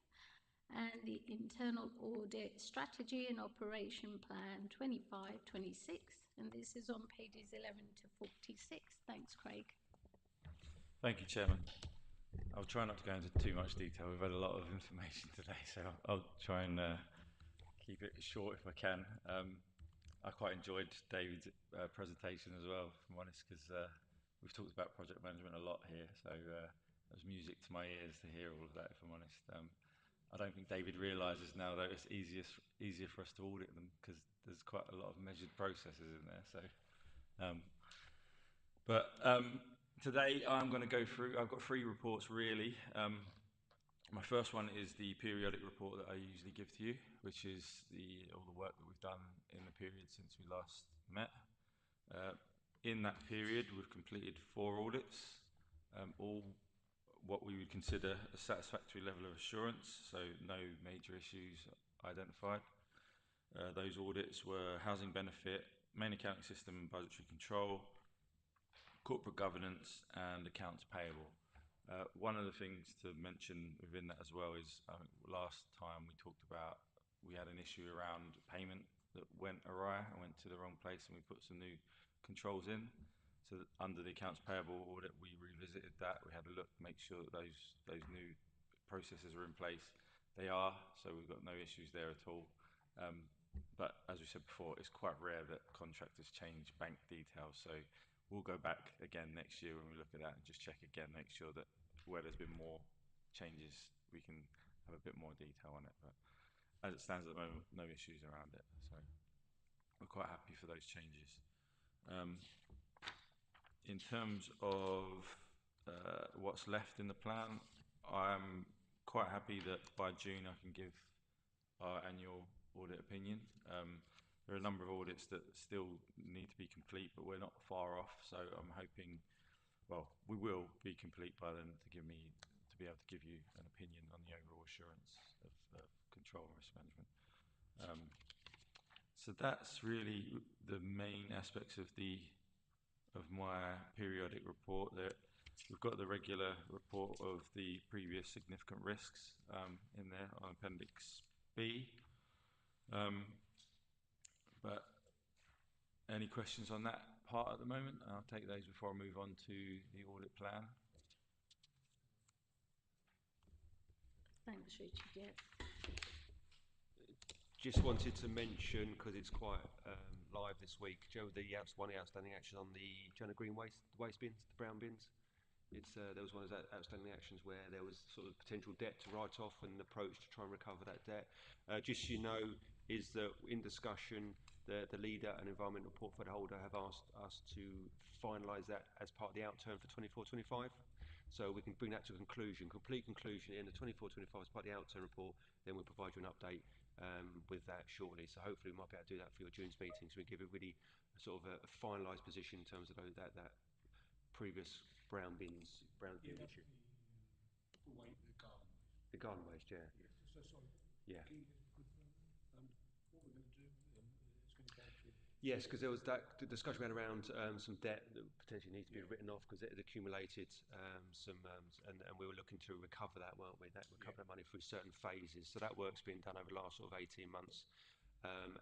and the internal audit strategy and operation plan 25-26, and this is on pages 11 to 46. Thanks, Craig. Thank you, Chairman. I'll try not to go into too much detail. We've had a lot of information today, so I'll try and keep it short if I can. I quite enjoyed David's presentation as well, if I'm honest, because we've talked about project management a lot here, so it was music to my ears to hear all of that, if I'm honest. I don't think David realises now that it's easier for us to audit them because there's quite a lot of measured processes in there. So, today I'm going to go through. I've got 3 reports really. My first one is the periodic report that I usually give to you, which is all the work that we've done in the period since we last met. In that period, we've completed 4 audits, all what we would consider a satisfactory level of assurance, so no major issues identified. Those audits were housing benefit, main accounting system and budgetary control, corporate governance and accounts payable. One of the things to mention within that as well is last time we talked about we had an issue around payment that went awry and went to the wrong place, and we put some new controls in. So that under the accounts payable audit, we revisited that. We had a look, make sure that those new processes are in place. They are, so we've got no issues there at all. But as we said before, it's quite rare that contractors change bank details. So we'll go back again next year when we look at that and just check again, make sure that where there's been more changes, we can have a bit more detail on it. But as it stands at the moment, no issues around it. So we're quite happy for those changes. In terms of what's left in the plan, I'm quite happy that by June I can give our annual audit opinion. There are a number of audits that still need to be complete, but we're not far off. So I'm hoping, well, we will be complete by then to be able to give you an opinion on the overall assurance of control and risk management. So that's really the main aspects of my periodic report. That we've got the regular report of the previous significant risks in there on Appendix B. But any questions on that part at the moment? I'll take those before I move on to the audit plan. Thanks, Richard. Yes. Just wanted to mention, because it's quite live this week, Joe, one of the outstanding actions on the green waste bins, the brown bins. There was one of those outstanding actions where there was sort of potential debt to write off and an approach to try and recover that debt. Just so you know, is that in discussion, the leader and environmental portfolio holder have asked us to finalise that as part of the outturn for 24-25. So we can bring that to a conclusion, complete conclusion in the 24-25 as part of the outturn report. Then we'll provide you an update with that shortly. So hopefully we might be able to do that for your June's meeting, so we give a really sort of a finalised position in terms of that previous brown bin issue. The garden waste, yeah. Yeah. Yes, because there was that discussion we had around some debt that potentially needs to be written off because it had accumulated and we were looking to recover that, weren't we? Recover that money through certain phases. So that work's been done over the last sort of 18 months. As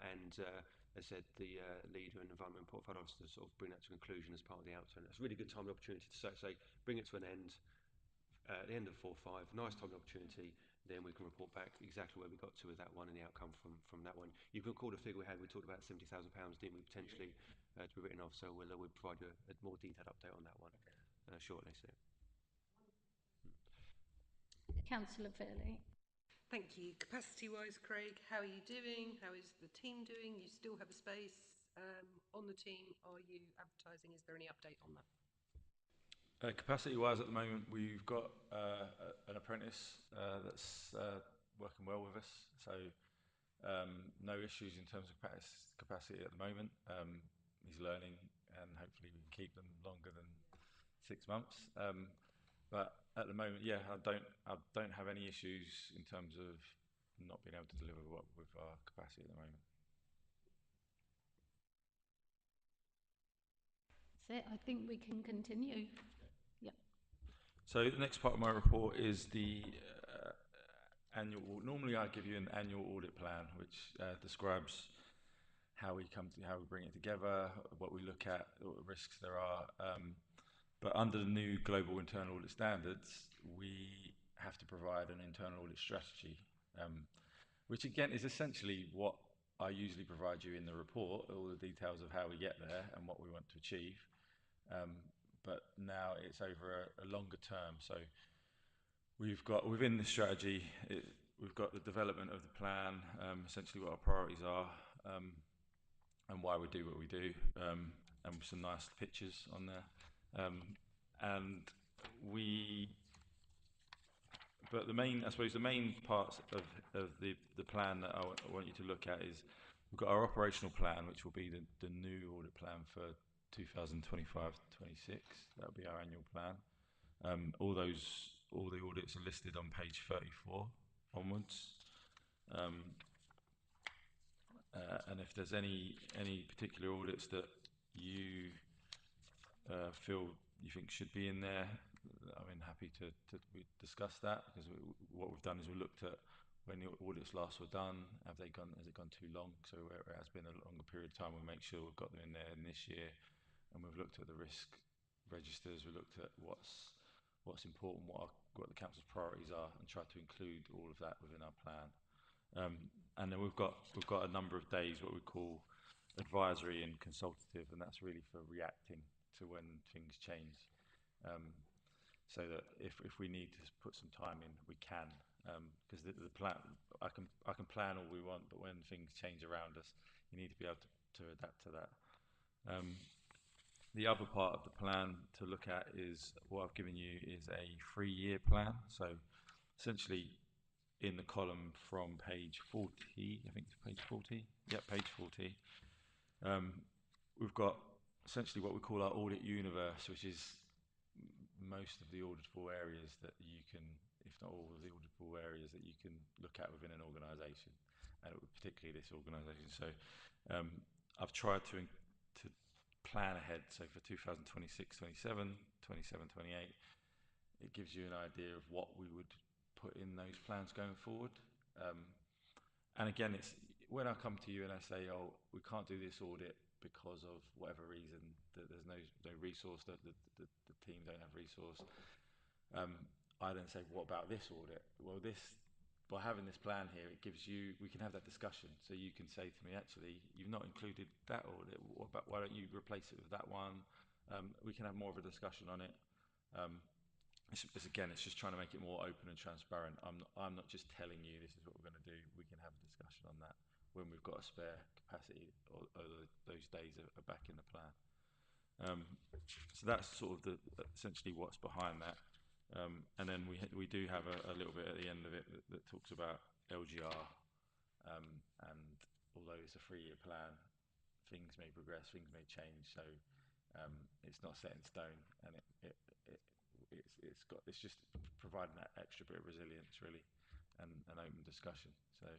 I said, the leader and environment portfolio officer to sort of bring that to conclusion as part of the outturn. It's a really good time and opportunity to say bring it to an end. At the end of 4-5, nice time and opportunity. Then we can report back exactly where we got to with that one and the outcome from that one. You can recall the figure we had. We talked about £70,000, didn't we, potentially to be written off. So we'll provide you a more detailed update on that one shortly. So. Councillor Fairley. Thank you. Capacity-wise, Craig, how are you doing? How is the team doing? You still have a space on the team. Are you advertising? Is there any update on that? Capacity-wise, at the moment, we've got an apprentice that's working well with us. So No issues in terms of capacity at the moment. He's learning, and hopefully we can keep them longer than 6 months. But at the moment, yeah, I don't have any issues in terms of not being able to deliver with our capacity at the moment. That's it. I think we can continue. Yep. So the next part of my report is the annual. Normally, I give you an annual audit plan, which describes how we bring it together, what we look at, what risks there are. But under the new global internal audit standards, we have to provide an internal audit strategy, which again is essentially what I usually provide you in the report, all the details of how we get there and what we want to achieve. But now it's over a longer term. So we've got within the strategy, we've got the development of the plan, essentially what our priorities are, and why we do what we do, and with some nice pictures on there. And but I suppose the main parts of the plan that I want you to look at is we've got our operational plan, which will be the new audit plan for 2025-26. That'll be our annual plan. All the audits are listed on page 34 onwards. And if there's any particular audits that you feel you think should be in there, I mean, happy to discuss that, because what we've done is we looked at when the audits last were done, has it gone too long? So where it has been a longer period of time, we make sure we've got them in there in this year, and we've looked at the risk registers, we looked at what's important, what the council's priorities are, and tried to include all of that within our plan. And then we've got a number of days what we call advisory and consultative, and that's really for reacting to when things change. So that if we need to put some time in, we can, because the plan, I can plan all we want, but when things change around us, you need to be able to adapt to that. The other part of the plan to look at is what I've given you is a 3-year plan. So essentially, in the column from page 40, I think it's page 40. Yeah, page 40. We've got essentially what we call our audit universe, which is most of the auditable areas that you can, if not all of the auditable areas that you can look at within an organisation, and particularly this organisation. So I've tried to plan ahead. So for 2026-27, 27-28, it gives you an idea of what we would put in those plans going forward. And again, it's when I come to you and I say, oh, we can't do this audit because of whatever reason, that there's no resource, that the team don't have resource, I then say, what about this audit? Well, by having this plan here, it gives you, we can have that discussion. So you can say to me, actually, you've not included that audit. Why don't you replace it with that one? We can have more of a discussion on it. It's just trying to make it more open and transparent. I'm not just telling you this is what we're going to do. We can have a discussion on that when we've got a spare capacity, or those days are back in the plan. So that's sort of essentially what's behind that. And then we do have a little bit at the end of it that talks about LGR. And although it's a 3-year plan, things may progress, things may change. So it's not set in stone, and it's just providing that extra bit of resilience, really, and an open discussion. So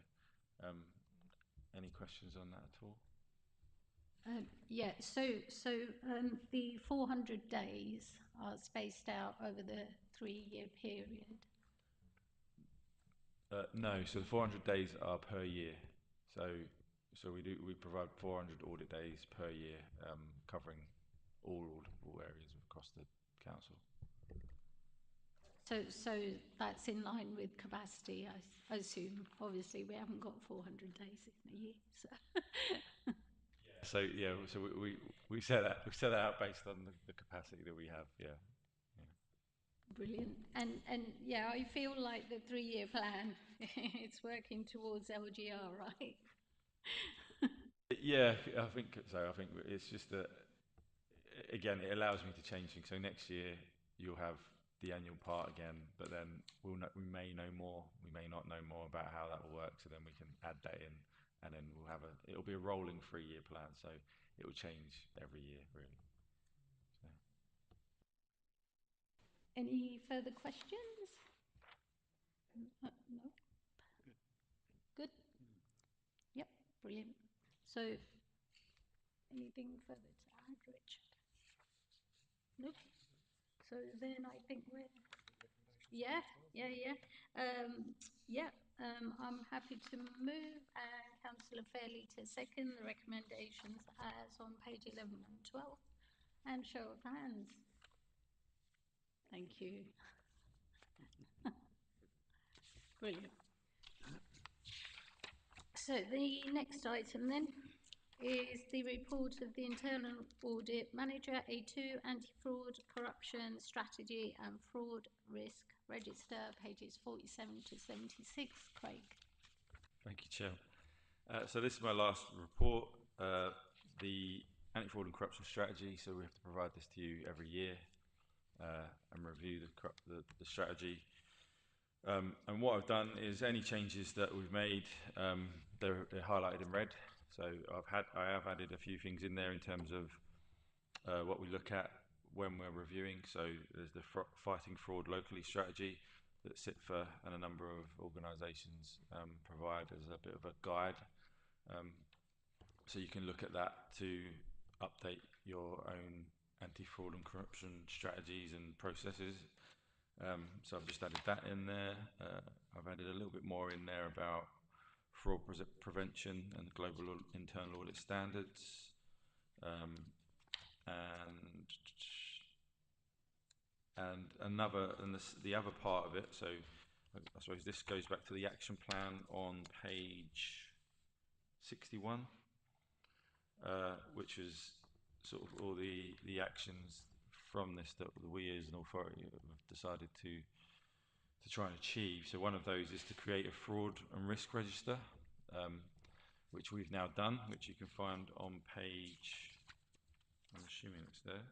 any questions on that at all? Yeah, so the 400 days are spaced out over the 3-year period. No, so the 400 days are per year. So we provide 400 audit days per year, covering all auditable areas across the council. So that's in line with capacity, I assume. Obviously, we haven't got 400 days in a year. So we set that out based on the capacity that we have. Yeah. Brilliant. And yeah, I feel like the 3-year plan, it's working towards LGR, right? Yeah, I think so. I think it's just that, again, it allows me to change things. So next year you'll have the annual part again, but then we may know more. We may not know more about how that will work. So then we can add that in. and then it'll be a rolling 3-year plan, so it will change every year really. So. Any further questions? No? Good? Yep, brilliant. So, anything further to add, Richard? Nope. So then I think we're... Yeah. I'm happy to move, and Councillor Fairley to second the recommendations as on page 11 and 12. And show of hands. Thank you. Brilliant. So the next item then is the report of the Internal Audit Manager, A2, Anti-Fraud, Corruption, Strategy and Fraud Risk Register, pages 47 to 76. Craig. Thank you, Chair. So this is my last report, the Anti-Fraud and Corruption Strategy. So we have to provide this to you every year and review the strategy. And what I've done is any changes that we've made, they're highlighted in red. So I have added a few things in there in terms of what we look at when we're reviewing. So there's the Fighting Fraud Locally strategy that CITFA and a number of organisations provide as a bit of a guide. So you can look at that to update your own anti-fraud and corruption strategies and processes. So I've just added that in there. I've added a little bit more in there about fraud prevention and global internal audit standards. The other part of it, so I suppose this goes back to the action plan on page 61, which is sort of all the actions from this that we as an authority have decided to try and achieve. So one of those is to create a fraud and risk register, which we've now done, which you can find on page, I'm assuming it's there,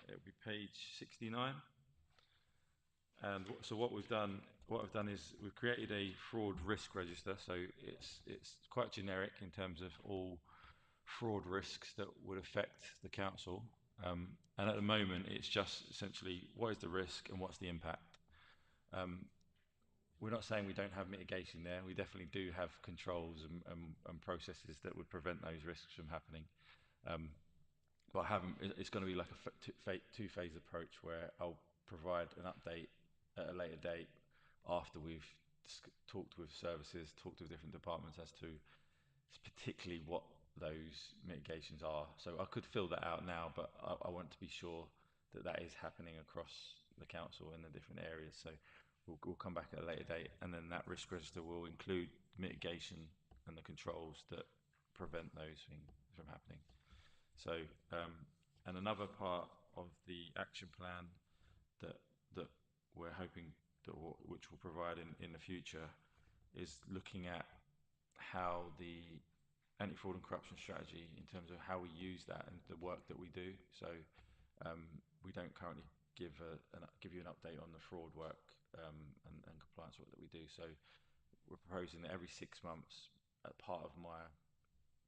it'll be page 69. And so what I've done is we've created a fraud risk register. So it's quite generic in terms of all fraud risks that would affect the council. And at the moment, it's just essentially what is the risk and what's the impact. We're not saying we don't have mitigation there. We definitely do have controls and processes that would prevent those risks from happening. But it's going to be like a two-phase approach where I'll provide an update at a later date after we've talked with services, talked with different departments as to particularly what those mitigations are. So I could fill that out now, but I want to be sure that is happening across the council in the different areas. So we'll come back at a later date, and then that risk register will include mitigation and the controls that prevent those things from happening. So, and another part of the action plan that we're hoping which we'll provide in the future is looking at how the anti-fraud and corruption strategy, in terms of how we use that and the work that we do. So we don't currently give you an update on the fraud work and compliance work that we do. So we're proposing that every 6 months, part of my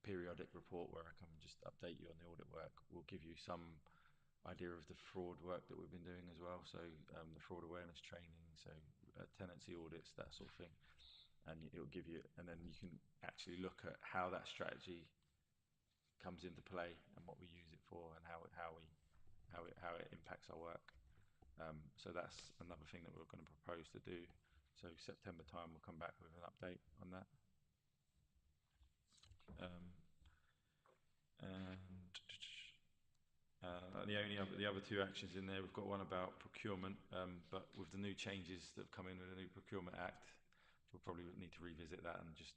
periodic report where I can just update you on the audit work, we'll give you some idea of the fraud work that we've been doing as well. So the fraud awareness training, so tenancy audits, that sort of thing. And it will give you, and then you can actually look at how that strategy comes into play and what we use it for and how it impacts our work. So that's another thing that we're going to propose to do. So September time, we'll come back with an update on that. The other two actions in there, we've got one about procurement, but with the new changes that have come in with the new Procurement Act, we'll probably need to revisit that and just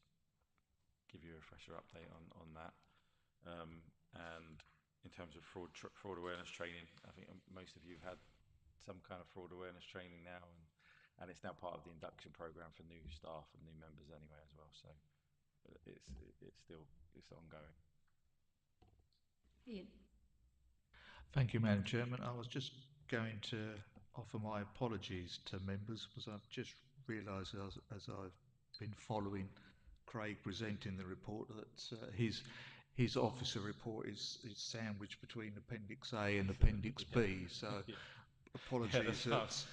give you a fresher update on that. And in terms of fraud awareness training, I think most of you have had some kind of fraud awareness training now, and it's now part of the induction program for new staff and new members anyway as well. So it's ongoing. Ian. Thank you, Madam Chairman. I was just going to offer my apologies to members because I've just realised as I've been following Craig presenting the report that his officer report is sandwiched between Appendix A and Appendix B. So apologies that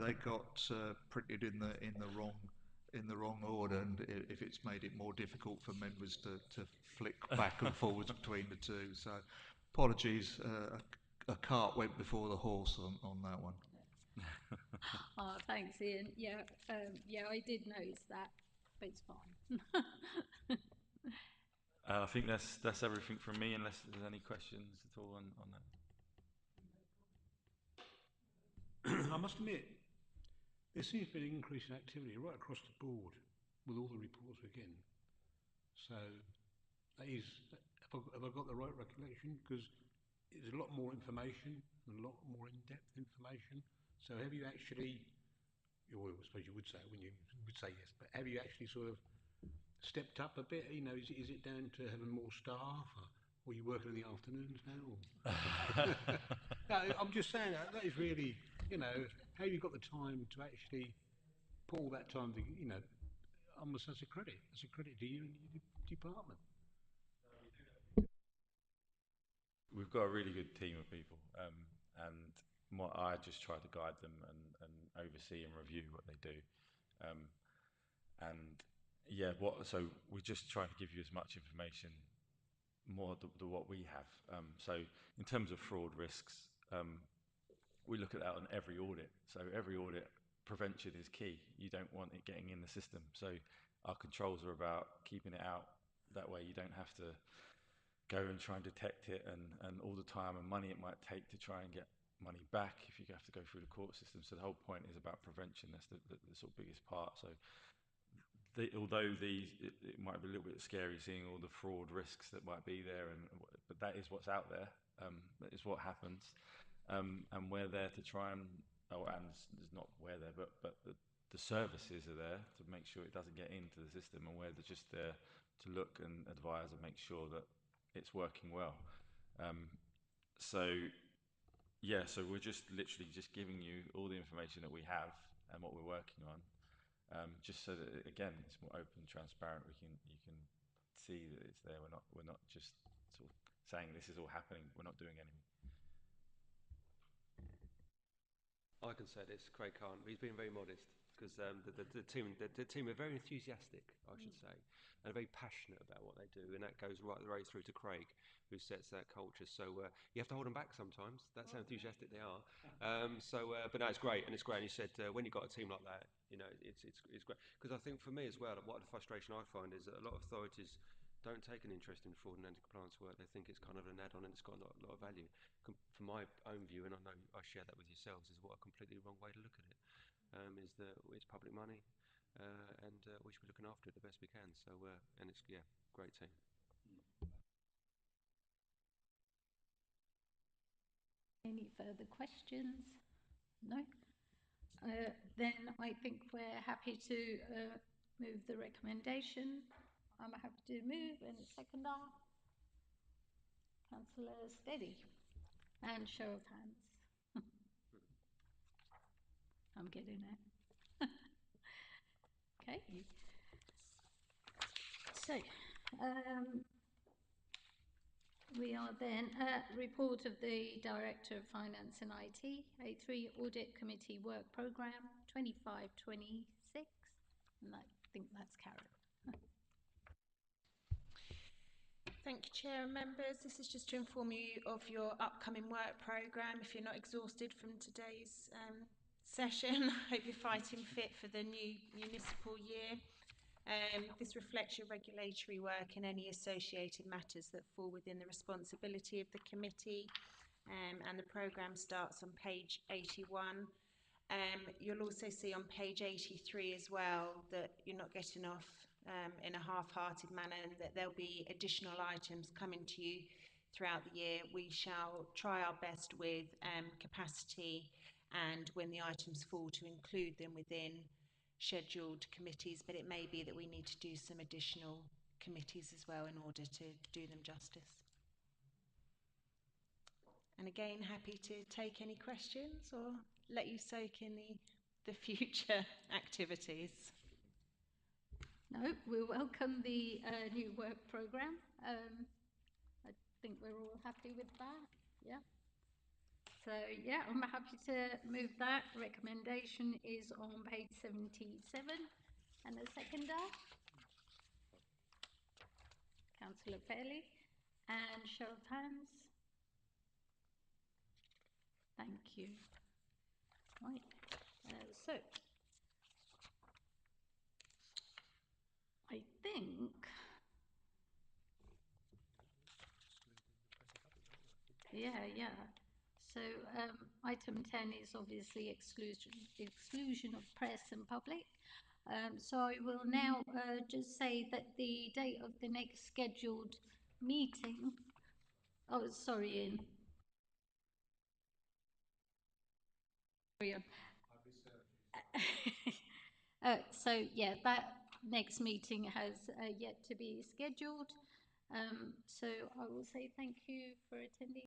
they got printed in the wrong order, and if it's made it more difficult for members to flick back and forwards between the two. So apologies, a cart went before the horse on that one. Oh, thanks, Ian. Yeah, I did notice that, but it's fine. I think that's everything from me, unless there's any questions at all on that. I must admit, there seems to be an increase in activity right across the board with all the reports we're getting. So, that is, have I got the right recollection? Because there's a lot more information, a lot more in-depth information. So, have you actually, well, I suppose you would say it, wouldn't you? You would say yes, but have you actually sort of stepped up a bit? You know, is it down to having more staff, or are you working in the afternoons now? No, I'm just saying that is really, you know, how you got the time to actually put all that time to, you know, almost as a credit to you and your department. We've got a really good team of people, and I just try to guide them and oversee and review what they do. And yeah, so we're just trying to give you as much information, more than what we have. So in terms of fraud risks, we look at that on every audit. So every audit, prevention is key. You don't want it getting in the system. So our controls are about keeping it out. That way you don't have to go and try and detect it and all the time and money it might take to try and get money back if you have to go through the court system. So the whole point is about prevention. That's the sort of biggest part. So although it might be a little bit scary seeing all the fraud risks that might be there, but that is what's out there. That is what happens. And we're there to try and there's not we're there, but the services are there to make sure it doesn't get into the system, and we're just there to look and advise and make sure that it's working well. So we're just literally just giving you all the information that we have and what we're working on, just so that again it's more open, transparent. You can see that it's there. We're not just sort of saying this is all happening. We're not doing anything. I can say this, Craig can't. He's been very modest because the team are very enthusiastic, I should say, and very passionate about what they do, and that goes right the way through to Craig, who sets that culture. So you have to hold them back sometimes. That's how enthusiastic they are. But no, it's great, and it's great. And you said when you've got a team like that, you know, it's great. Because I think for me as well, what the frustration I find is that a lot of authorities don't take an interest in fraud and anti-compliance work. They think it's kind of an add-on and it's got a lot of value. From my own view, and I know I share that with yourselves, is what a completely wrong way to look at it. Is that it's public money, and we should be looking after it the best we can. So, and it's great team. Any further questions? No? Then I think we're happy to move the recommendation. I'm happy to move, and seconder, Councillor Steady, and show of hands. I'm getting it. Okay. So, we are then at report of the Director of Finance and IT, A3 Audit Committee Work Programme 25-26, and I think that's Karen. Thank you, Chair and members. This is just to inform you of your upcoming work programme. If you're not exhausted from today's session, I hope you're fighting fit for the new municipal year. This reflects your regulatory work and any associated matters that fall within the responsibility of the committee, and the programme starts on page 81. You'll also see on page 83 as well that you're not getting off in a half-hearted manner, and that there'll be additional items coming to you throughout the year. We shall try our best with capacity and when the items fall to include them within scheduled committees, but it may be that we need to do some additional committees as well in order to do them justice. And again, happy to take any questions or let you soak in the future activities. No, we welcome the new work programme. I think we're all happy with that. Yeah. So, yeah, I'm happy to move that. Recommendation is on page 77. And the seconder, Councillor Fairley. And show of hands. Thank you. Right. So, I think, yeah. So, item 10 is obviously exclusion of press and public. So I will now just say that the date of the next scheduled meeting. Oh, sorry, Ian. Carry on. So yeah, that next meeting has yet to be scheduled. So I will say thank you for attending.